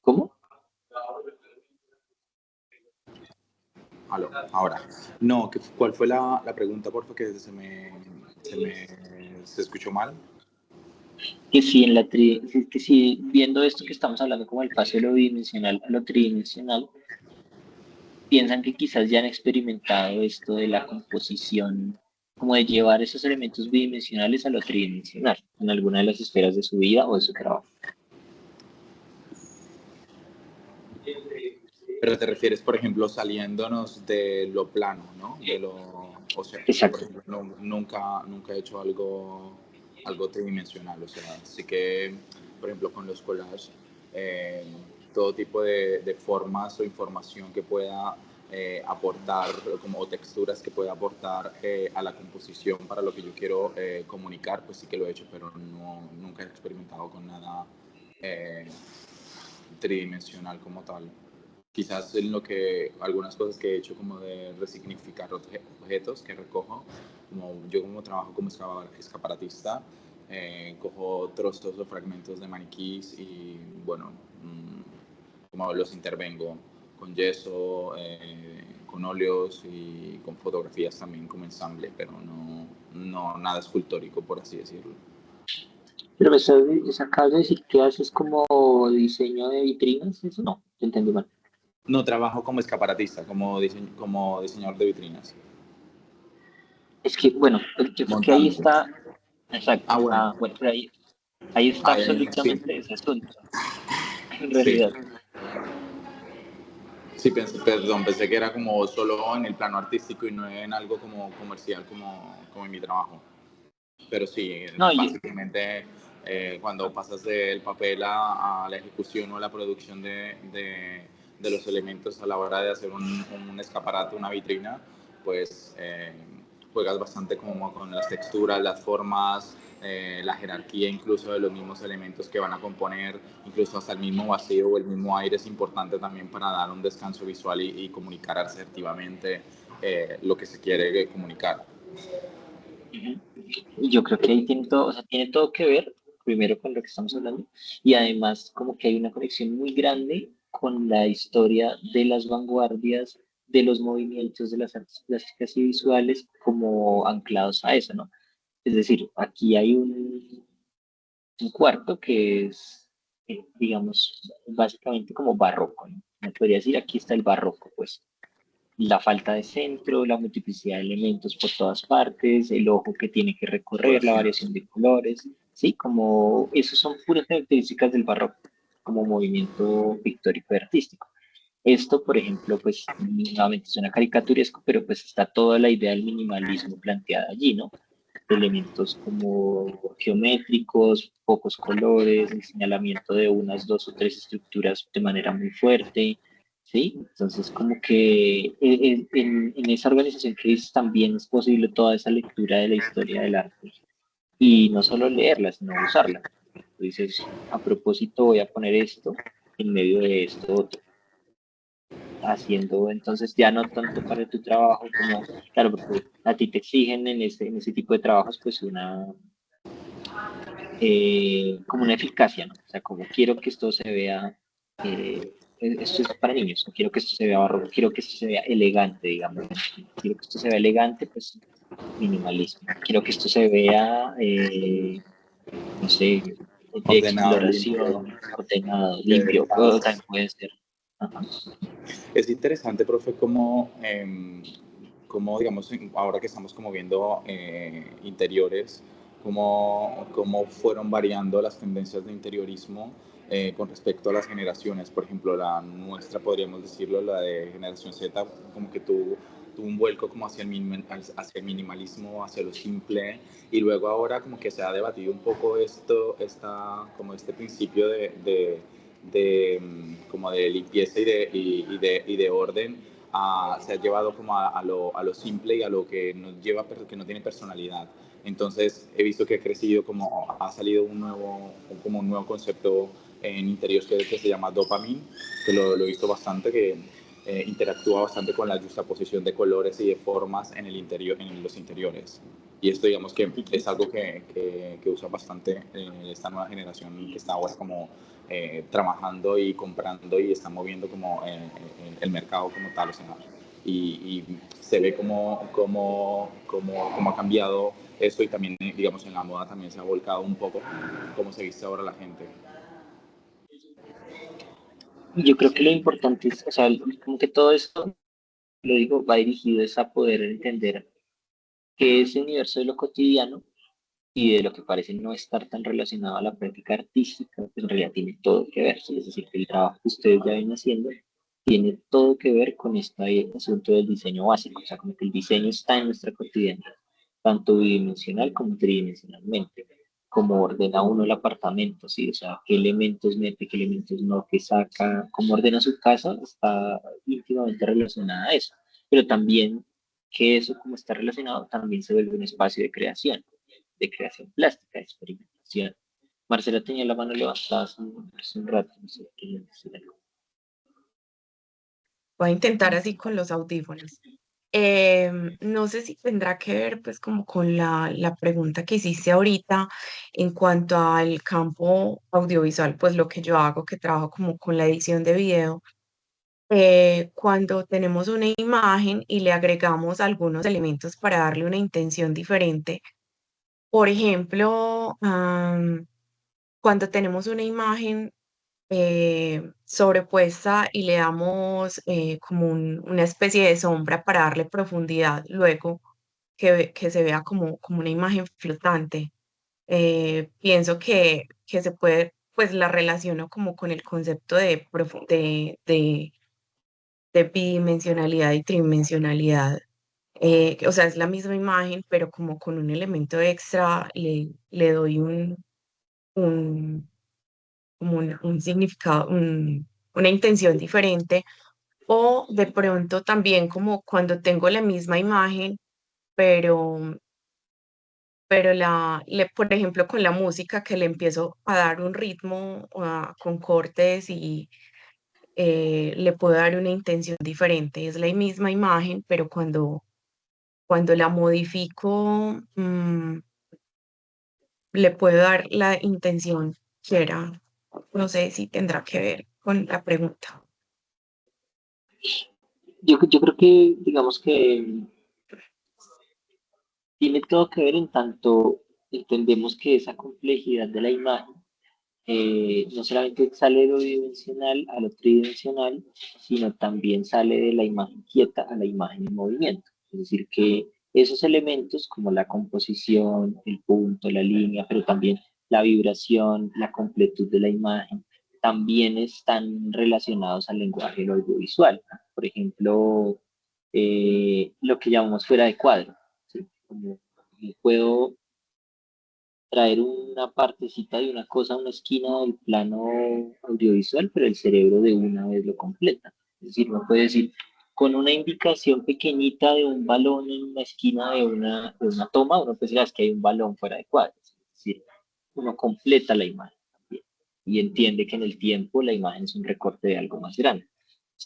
¿Cómo? Aló, ahora. No, ¿cuál fue la pregunta, por favor, que se escuchó mal? Que si en que si viendo esto que estamos hablando como el paso de lo bidimensional a lo tridimensional, piensan que quizás ya han experimentado esto de la composición, como de llevar esos elementos bidimensionales a lo tridimensional en alguna de las esferas de su vida o de su trabajo. Pero te refieres, por ejemplo, saliéndonos de lo plano, ¿no? O sea, yo, por Exacto. ejemplo, nunca he hecho algo tridimensional. O sea, sí que, por ejemplo, con los collages, todo tipo de formas o información que pueda aportar, como texturas que pueda aportar a la composición para lo que yo quiero comunicar, pues sí que lo he hecho, pero nunca he experimentado con nada tridimensional como tal. Quizás en lo que algunas cosas que he hecho como de resignificar objetos que recojo, como trabajo como escaparatista, cojo trozos o fragmentos de maniquís y bueno, como los intervengo con yeso, con óleos y con fotografías también como ensamble, pero no nada escultórico, por así decirlo. Pero acabas de decir que haces como diseño de vitrinas, eso no, te entendí mal. No trabajo como escaparatista, como diseñador de vitrinas. Es que, bueno, yo creo que ahí Montando. está, exacto, Ah, bueno. bueno, pero ahí está Sí, absolutamente ese asunto, en sí. realidad. Sí, pensé que era como solo en el plano artístico y no en algo como comercial como en mi trabajo. Pero sí, No, básicamente cuando pasas del papel a la ejecución o a la producción de los elementos a la hora de hacer un escaparate, una vitrina, pues juegas bastante como con las texturas, las formas, la jerarquía incluso de los mismos elementos que van a componer, incluso hasta el mismo vacío o el mismo aire es importante también para dar un descanso visual y comunicar asertivamente lo que se quiere comunicar. ujú. Y yo creo que ahí tiene todo, o sea, tiene todo que ver, primero con lo que estamos hablando, y además como que hay una conexión muy grande con la historia de las vanguardias, de los movimientos de las artes plásticas y visuales como anclados a eso, ¿no? Es decir, aquí hay un cuarto que es, digamos, básicamente como barroco, ¿no? Me podría decir, aquí está el barroco, pues la falta de centro, la multiplicidad de elementos por todas partes, el ojo que tiene que recorrer, la variación de colores, ¿sí? Como esos son puras características del barroco, como movimiento pictórico y artístico. Esto, por ejemplo, pues nuevamente suena caricaturesco, pero pues está toda la idea del minimalismo planteada allí, ¿no? Elementos como geométricos, pocos colores, el señalamiento de unas dos o tres estructuras de manera muy fuerte, ¿sí? Entonces, como que en esa organización que dices también es posible toda esa lectura de la historia del arte y no solo leerla, sino usarla. Tú dices, a propósito, voy a poner esto en medio de esto otro, haciendo entonces ya no tanto para tu trabajo como, claro, porque a ti te exigen en ese tipo de trabajos pues como una eficacia, ¿no? O sea, como quiero que esto se vea, esto es para niños, no quiero que esto se vea barroco, quiero que esto se vea elegante, digamos, quiero que esto se vea elegante, pues minimalismo, quiero que esto se vea, no sé, de Ordenado, limpio. exploración, ordenado, Que limpio, paz. también puede ser. Ajá. Es interesante, profe, cómo digamos, ahora que estamos como viendo interiores, cómo fueron variando las tendencias de interiorismo con respecto a las generaciones. Por ejemplo, la nuestra, podríamos decirlo, la de generación Z, como que tuvo un vuelco como hacia el minimalismo, hacia lo simple, y luego ahora como que se ha debatido un poco como este principio como de limpieza y de orden, se ha llevado como a lo simple y a lo que que no tiene personalidad. Entonces he visto que ha crecido, como ha salido como un nuevo concepto en interiores que se llama dopamine, que lo he visto bastante, que interactúa bastante con la justaposición de colores y de formas en los interiores. Y esto, digamos, que es algo que usa bastante esta nueva generación que está ahora como trabajando y comprando y está moviendo como el mercado como tal. O sea, y se ve cómo ha cambiado esto, y también, digamos, en la moda también se ha volcado un poco cómo se viste ahora la gente. Yo creo que lo importante es, o sea, como que todo esto, lo digo, va dirigido es a poder entender que ese universo de lo cotidiano y de lo que parece no estar tan relacionado a la práctica artística, pues en realidad tiene todo que ver. ¿Sí? Es decir, que el trabajo que ustedes ya ven haciendo tiene todo que ver con este asunto del diseño básico, o sea, como que el diseño está en nuestra cotidianidad, tanto bidimensional como tridimensionalmente, como ordena uno el apartamento, ¿sí? O sea, qué elementos mete, qué elementos no, qué saca, cómo ordena su casa, está íntimamente relacionada a eso, pero también que eso, como está relacionado, también se vuelve un espacio de creación plástica, de experimentación. Marcela tenía la mano levantada hace un rato, no sé qué decir algo. Voy a intentar así con los audífonos. No sé si tendrá que ver pues como con la pregunta que hiciste ahorita en cuanto al campo audiovisual, pues lo que yo hago, que trabajo como con la edición de video. Cuando tenemos una imagen y le agregamos algunos elementos para darle una intención diferente. Por ejemplo, cuando tenemos una imagen sobrepuesta y le damos como una especie de sombra para darle profundidad, luego que se vea como una imagen flotante. Pienso que se puede, pues la relaciono como con el concepto de bidimensionalidad y tridimensionalidad. O sea, es la misma imagen, pero como con un elemento extra le doy un, como un significado, una intención diferente. O de pronto también como cuando tengo la misma imagen, pero, por ejemplo, con la música que le empiezo a dar un ritmo con cortes y le puedo dar una intención diferente. Es la misma imagen, pero cuando la modifico, le puedo dar la intención que era. No sé si tendrá que ver con la pregunta. Yo creo que, digamos que tiene todo que ver en tanto entendemos que esa complejidad de la imagen no solamente sale de lo bidimensional a lo tridimensional, sino también sale de la imagen quieta a la imagen en movimiento. Es decir, que esos elementos como la composición, el punto, la línea, pero también la vibración, la completud de la imagen, también están relacionados al lenguaje del audiovisual. Por ejemplo, lo que llamamos fuera de cuadro. ¿Sí? Como puedo traer una partecita de una cosa a una esquina del plano audiovisual, pero el cerebro de una vez lo completa. Es decir, uno puede decir, con una indicación pequeñita de un balón en una esquina de una toma, uno puede decir, es que hay un balón fuera de cuadro. Es decir, uno completa la imagen también y entiende que en el tiempo la imagen es un recorte de algo más grande.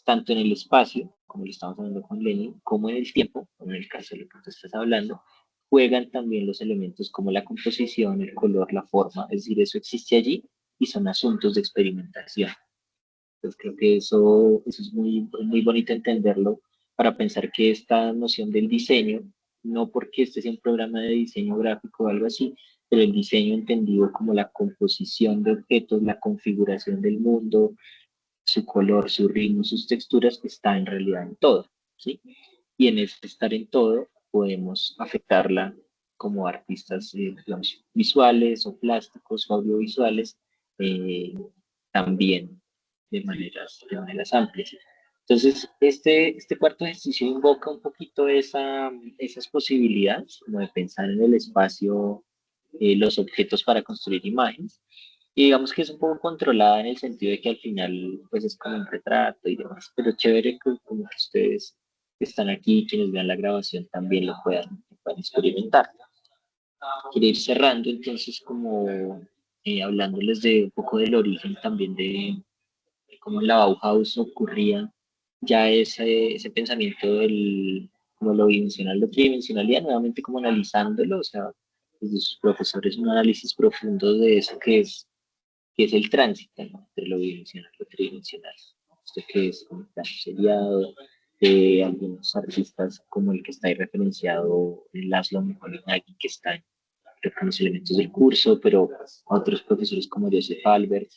Tanto en el espacio, como lo estamos hablando con Lenny, como en el tiempo, como en el caso de lo que tú estás hablando, juegan también los elementos como la composición, el color, la forma, es decir, eso existe allí y son asuntos de experimentación. Entonces creo que eso es muy bonito entenderlo para pensar que esta noción del diseño, no porque este sea un programa de diseño gráfico o algo así, pero el diseño entendido como la composición de objetos, la configuración del mundo, su color, su ritmo, sus texturas, está en realidad en todo, ¿sí? Y en ese estar en todo podemos afectarla como artistas, digamos, visuales o plásticos o audiovisuales, eh, también de maneras amplias. Entonces, este cuarto ejercicio invoca un poquito esas posibilidades, como de pensar en el espacio, los objetos para construir imágenes. Y digamos que es un poco controlada en el sentido de que al final, pues es como un retrato y demás, pero chévere que, como que ustedes que están aquí, quienes vean la grabación, también lo puedan experimentar. Quiero ir cerrando, entonces, como hablándoles de un poco del origen también de cómo en la Bauhaus ocurría ya ese pensamiento como lo bidimensional, lo tridimensionalidad, nuevamente como analizándolo, o sea, desde sus profesores un análisis profundo de eso que es el tránsito, ¿no? Entre lo bidimensional y lo tridimensional. Esto que es como plano seriado, de algunos artistas como el que está ahí referenciado, el Laszlo Moholy-Nagy, que está en los elementos del curso, pero otros profesores como Joseph Albert,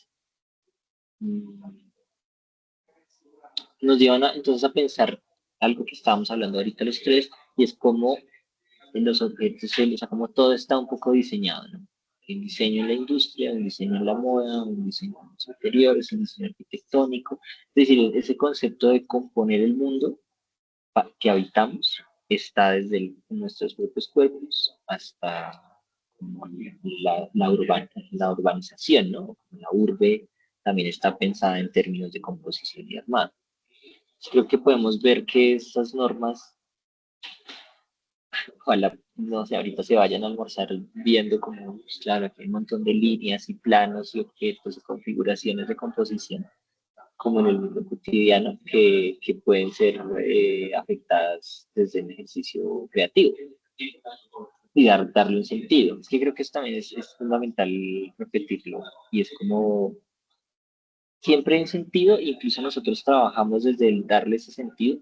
nos llevan entonces a pensar algo que estábamos hablando ahorita los tres, y es como en los objetos, o sea, como todo está un poco diseñado, ¿no? Un diseño en la industria, un diseño en la moda, un diseño en los interiores, un diseño arquitectónico. Es decir, ese concepto de componer el mundo que habitamos está desde nuestros propios cuerpos hasta como la urbanización, ¿no? La urbe también está pensada en términos de composición y armado. Creo que podemos ver que estas normas, ojalá, no sé, ahorita se vayan a almorzar viendo como, pues, claro, que hay un montón de líneas y planos y objetos y configuraciones de composición, como en el mundo cotidiano, que pueden ser afectadas desde el ejercicio creativo y darle un sentido. Es que creo que eso también es fundamental repetirlo, y es como siempre hay un sentido, incluso nosotros trabajamos desde el darle ese sentido,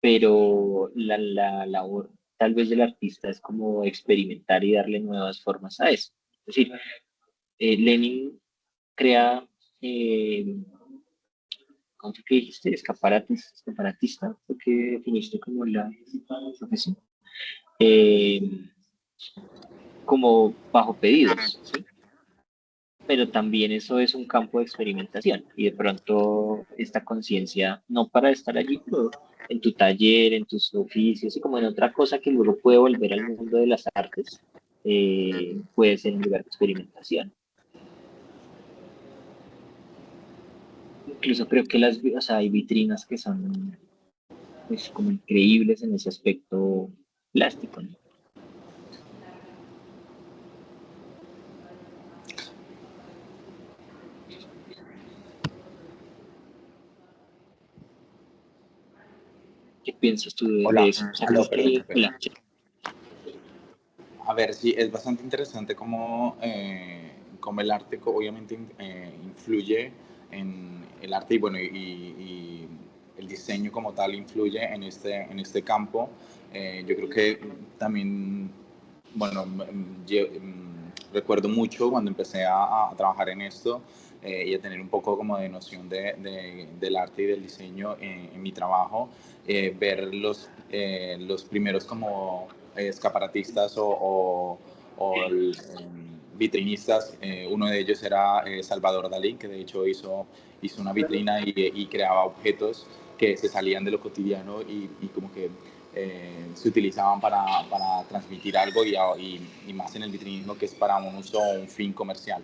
pero la labor tal vez del artista es como experimentar y darle nuevas formas a eso. Es decir, Lenin crea, ¿cómo fue que dijiste? Escaparatista, fue que definiste como la profesión. Eh, como bajo pedidos, ¿sí? Pero también eso es un campo de experimentación y de pronto esta conciencia, no para estar allí, pero en tu taller, en tus oficios y como en otra cosa que luego puede volver al mundo de las artes, puede ser un lugar de experimentación. Incluso creo que o sea, hay vitrinas que son pues, como increíbles en ese aspecto plástico, ¿no? ¿Qué piensas tú de Hola, eso? O sea, aló, creo perdón. que, hola, A ver, sí, es bastante interesante cómo el arte obviamente influye en el arte y bueno, y el diseño como tal influye en este campo. Yo creo que también, bueno, recuerdo mucho cuando empecé a trabajar en esto y a tener un poco como de noción del arte y del diseño en mi trabajo, ver los primeros como escaparatistas vitrinistas. Uno de ellos era Salvador Dalí, que de hecho hizo una vitrina y creaba objetos que se salían de lo cotidiano y como que se utilizaban para transmitir algo y más en el vitrinismo que es para un uso o un fin comercial.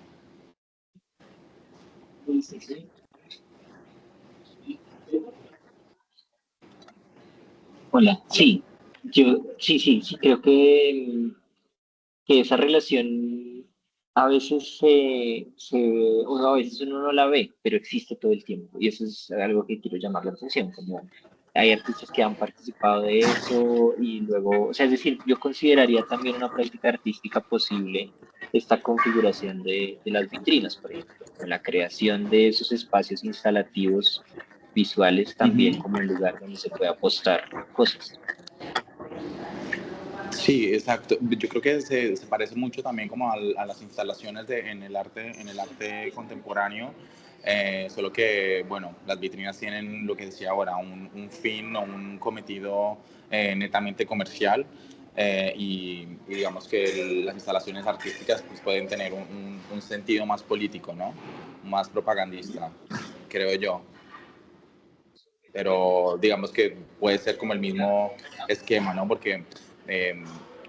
hola, sí, yo sí, creo que esa relación a veces o a veces uno no la ve, pero existe todo el tiempo. Y eso es algo que quiero llamar la atención, como hay artistas que han participado de eso y luego, o sea, es decir, yo consideraría también una práctica artística posible esta configuración de las vitrinas, por ejemplo, como la creación de esos espacios instalativos visuales también Uh-huh. como el lugar donde se puede apostar cosas. Sí, exacto. Yo creo que se parece mucho también como a las instalaciones en el arte contemporáneo. solo que, bueno, las vitrinas tienen lo que decía ahora, un fin o un cometido netamente comercial. Y digamos que las instalaciones artísticas pues, pueden tener un sentido más político, ¿no? Más propagandista, creo yo. Pero digamos que puede ser como el mismo esquema, ¿no? Porque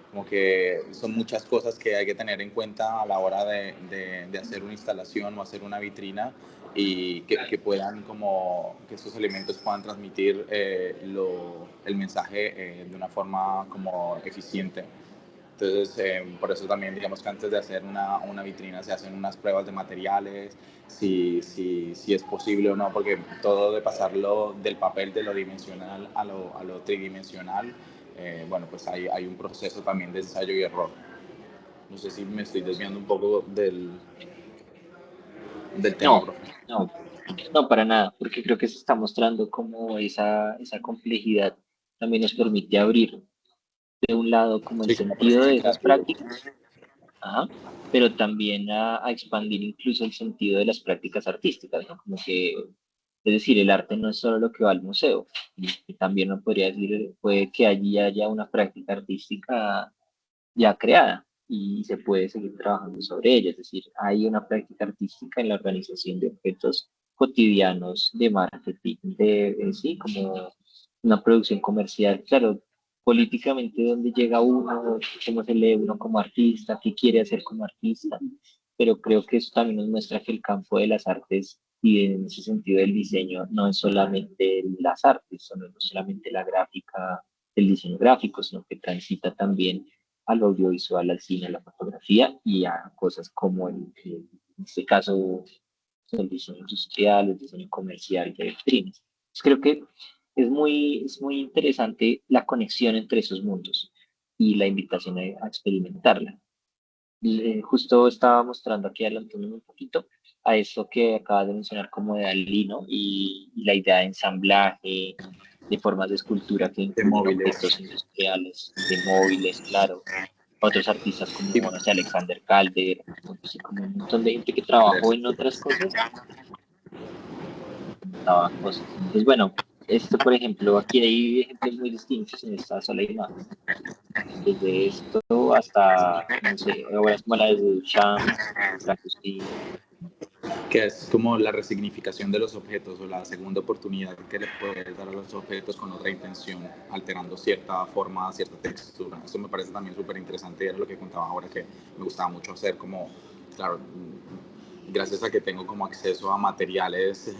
como que son muchas cosas que hay que tener en cuenta a la hora de hacer una instalación o hacer una vitrina y que puedan como que estos elementos puedan transmitir el mensaje de una forma como eficiente. Entonces, por eso también digamos que antes de hacer una vitrina se hacen unas pruebas de materiales, si es posible o no, porque todo de pasarlo del papel de lo dimensional a lo tridimensional, bueno, pues hay un proceso también de ensayo y error. No sé si me estoy desviando un poco del tema, No, profe. no, no, para nada, porque creo que se está mostrando como esa complejidad también nos permite abrir de un lado como el Sí, como sentido proceso de esas creativo. prácticas, ajá, pero también a expandir incluso el sentido de las prácticas artísticas, ¿no? Como que, es decir, el arte no es solo lo que va al museo, y también uno podría decir, puede que allí haya una práctica artística ya creada y se puede seguir trabajando sobre ella. Es decir, hay una práctica artística en la organización de objetos cotidianos de marketing, sí, como una producción comercial. Claro, políticamente dónde llega uno, cómo se lee uno como artista, qué quiere hacer como artista, pero creo que eso también nos muestra que el campo de las artes y en ese sentido el diseño no es solamente las artes, no es solamente la gráfica, el diseño gráfico, sino que transita también al audiovisual, al cine, a la fotografía y a cosas como en este caso el diseño industrial, el diseño comercial de vitrinas. Pues creo que es muy interesante la conexión entre esos mundos y la invitación a experimentarla. Justo estaba mostrando aquí, adelantándome un poquito, a eso que acabas de mencionar como de Dalí, ¿no? Y la idea de ensamblaje, de formas de escultura que De incluyen móviles. objetos industriales, de móviles, claro. Otros artistas Y como, no sé, Alexander Calder, no sé, como un montón de gente que trabajó en otras cosas, montaba cosas. Entonces, bueno, esto, por ejemplo, aquí hay ejemplos muy distintos en esta sola imagen. Desde esto hasta, no sé, obras como la de Duchamp, Brancusi. que es como la resignificación de los objetos o la segunda oportunidad que le puedes dar a los objetos con otra intención, alterando cierta forma, cierta textura. Eso me parece también súper interesante y era lo que contaba ahora que me gustaba mucho hacer como, claro, gracias a que tengo como acceso a materiales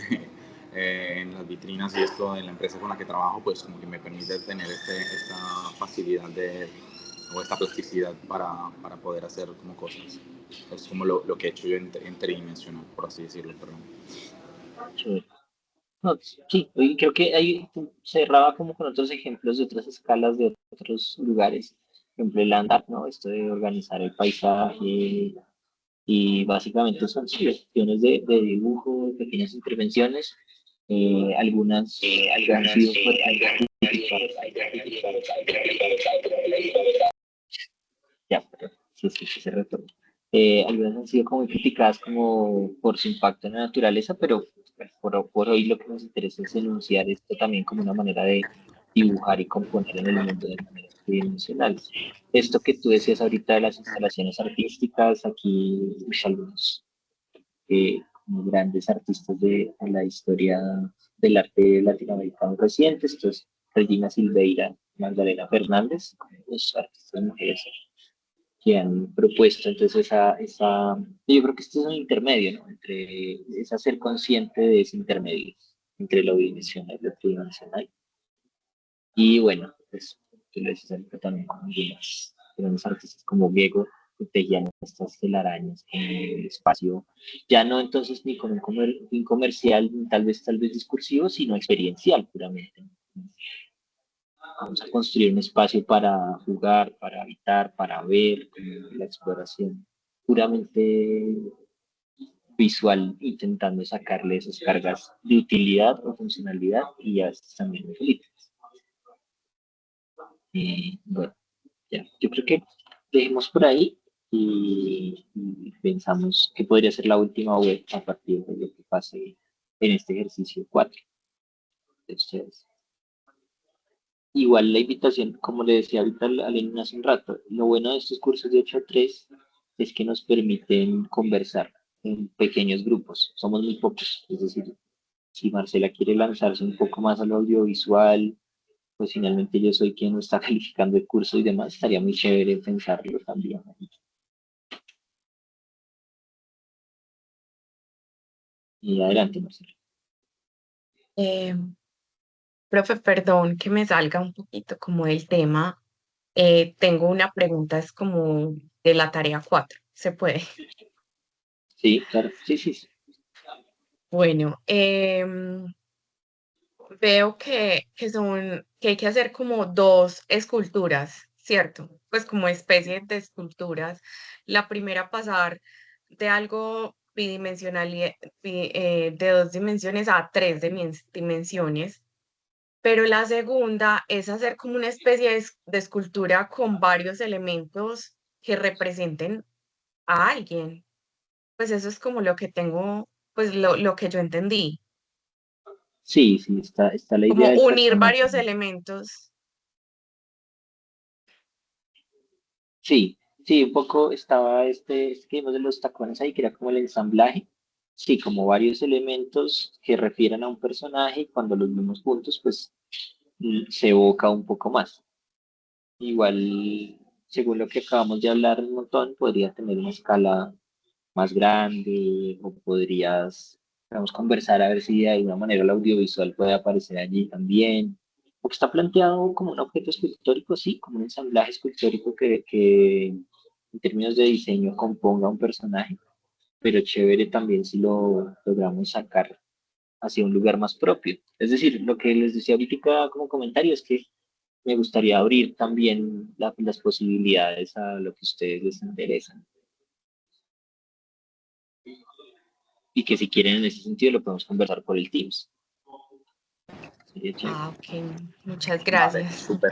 en las vitrinas y esto en la empresa con la que trabajo, pues como que me permite tener esta facilidad o esta plasticidad para poder hacer como cosas. Es como lo que he hecho yo en tridimensional, por así decirlo, perdón. Sí, no, sí, y creo que ahí cerraba como con otros ejemplos de otras escalas de otros lugares. Por ejemplo, el andar, ¿no? Esto de organizar el paisaje, y básicamente son cuestiones de dibujo, pequeñas intervenciones, algunas que han sido fuertemente criticadas. Ya, perdón, sí, sí, sí, se retorno. Algunas han sido como criticadas como por su impacto en la naturaleza, pero pues, por hoy lo que nos interesa es enunciar esto también como una manera de dibujar y componer en el mundo de maneras tridimensionales. Esto que tú decías ahorita de las instalaciones artísticas, aquí pues, algunos como grandes artistas de la historia del arte latinoamericano reciente, esto es Regina Silveira, Magdalena Fernández, dos artistas mujeres que han propuesto entonces yo creo que este es un intermedio, ¿no? Es hacer consciente de ese intermedio entre lo bidimensional y lo tridimensional. Y bueno, pues tú lo dices ahorita también con algunos grandes artistas como Diego, que tejían estas telarañas en el espacio, ya no entonces ni con un fin comercial, ni tal vez discursivo, sino experiencial puramente. Vamos a construir un espacio para jugar, para habitar, para ver, la exploración puramente visual, intentando sacarle esas cargas de utilidad o funcionalidad y a veces también de políticas. Bueno, ya, yo creo que dejemos por ahí. y pensamos que podría ser la última web a partir de lo que pase en este ejercicio 4 de ustedes. Igual la invitación, como le decía ahorita a Lenin hace un rato, lo bueno de estos cursos de 8 a 3 es que nos permiten conversar en pequeños grupos. Somos muy pocos, es decir, si Marcela quiere lanzarse un poco más al audiovisual, pues finalmente yo soy quien lo está calificando el curso y demás, estaría muy chévere pensarlo también. Y adelante, Marcela. Eh, Profe, perdón que me salga un poquito como del tema. Tengo una pregunta, es como de la tarea 4. ¿Se puede? Sí, claro, sí, sí, sí. Bueno, veo que hay que hacer como dos esculturas, ¿cierto? Pues como especie de esculturas. La primera pasar de algo bidimensional de 2 dimensiones a 3 dimensiones, pero la segunda es hacer como una especie de escultura con varios elementos que representen a alguien. Pues eso es como lo que tengo, pues lo que yo entendí, Sí, sí, está la idea como del unir personaje. varios elementos. Sí, sí, un poco estaba este que vimos de los tacones ahí, que era como el ensamblaje. Sí, como varios elementos que refieran a un personaje y cuando los vemos juntos, pues se evoca un poco más. Igual, según lo que acabamos de hablar un montón, podría tener una escala más grande o podrías, vamos, conversar a ver si de alguna manera el audiovisual puede aparecer allí también. Porque está planteado como un objeto escultórico, sí, como un ensamblaje escultórico que en términos de diseño componga un personaje, pero chévere también si lo logramos sacar hacia un lugar más propio. Es decir, lo que les decía ahorita como comentario es que me gustaría abrir también las posibilidades a lo que a ustedes les interesan y que si quieren en ese sentido lo podemos conversar por el Teams. Sería chévere. Ah, ok, muchas Vale, gracias. súper.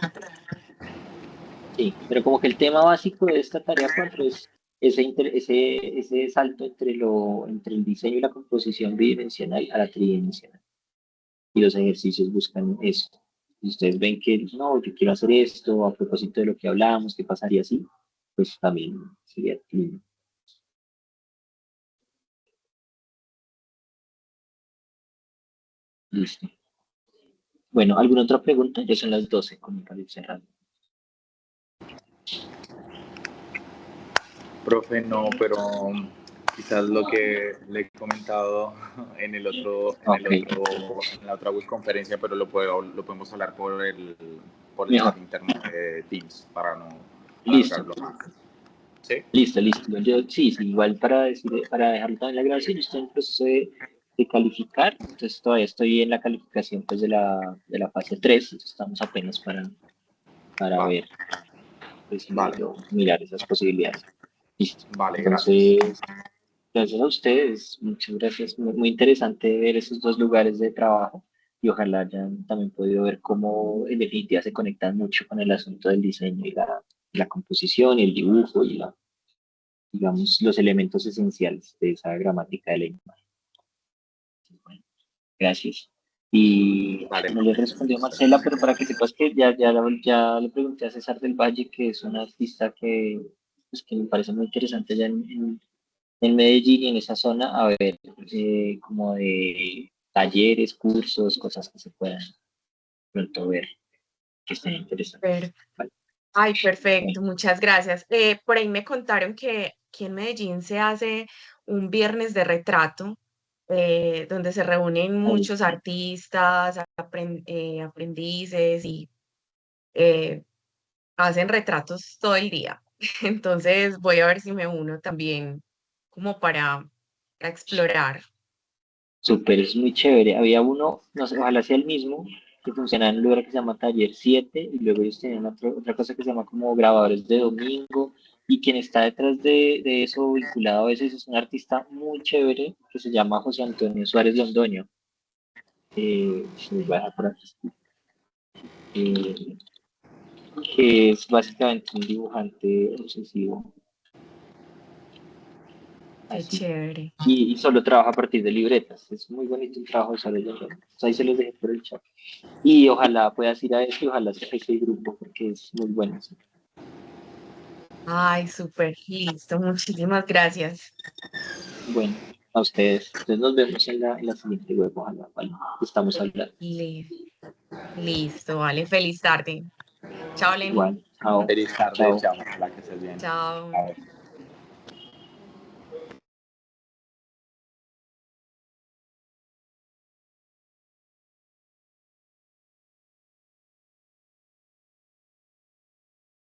Sí, pero como que el tema básico de esta tarea 4 es ese salto entre el diseño y la composición bidimensional a la tridimensional. Y los ejercicios buscan eso. Si ustedes ven que no, yo quiero hacer esto a propósito de lo que hablábamos, ¿qué pasaría así? Pues también sería lindo. Listo. Bueno, ¿alguna otra pregunta? Ya son las 12 como para ir cerrando. Profe, no, pero quizás lo que le he comentado Ok, en la otra conferencia, pero lo podemos hablar por el chat mejor. interno de Teams para no Listo. alargarlo más. ¿Sí? Listo, listo. Yo, sí, sí, igual para dejarlo también la grabación, yo estoy en proceso de calificar, entonces todavía estoy en la calificación pues de la fase 3, entonces estamos apenas para Vale, ver, pues si vale, logro mirar esas posibilidades. Listo. vale, gracias. Entonces, gracias a ustedes, muchas gracias. Muy interesante ver esos dos lugares de trabajo y ojalá hayan también podido ver cómo en definitiva se conectan mucho con el asunto del diseño y la composición y el dibujo y digamos, los elementos esenciales de esa gramática de la imagen. Bueno, gracias. Y Vale, no le profe, respondió muchas Marcela, gracias. pero para que sepas que ya le pregunté a César del Valle, que es un artista pues, que me parece muy interesante allá en Medellín y en esa zona, a ver, como de talleres, cursos, cosas que se puedan pronto ver, que estén interesantes. Per- Vale. Ay, Bueno, perfecto, muchas gracias. Por ahí me contaron que aquí en Medellín se hace un viernes de retrato, donde se reúnen ahí, muchos artistas, aprendices y eh, hacen retratos todo el día. Entonces voy a ver si me uno también como para explorar. súper, es muy chévere. Había uno, no sé, ojalá sea el mismo, que funciona en un lugar que se llama Taller 7 y luego ellos tenían otra cosa que se llama como grabadores de domingo y quien está detrás de eso vinculado a veces es un artista muy chévere que se llama José Antonio Suárez Londoño. Sí, voy a dejar por aquí, eh, que es básicamente un dibujante obsesivo Qué así. chévere. Y solo trabaja a partir de libretas. Es muy bonito el trabajo desarrollando. Entonces, ahí se los dejé por el chat. Y ojalá puedas ir a eso y ojalá se ese grupo porque es muy bueno. ¿Sí? Ay, súper, listo. Muchísimas gracias. Bueno, a ustedes. Entonces nos vemos en la siguiente web, ojalá, ¿vale? Estamos hablando. Li- Listo, vale. Feliz tarde. Chao, Lenny. Igual, chao, Feliz tarde, chao. chao, ojalá que estés bien. Chao. Chao.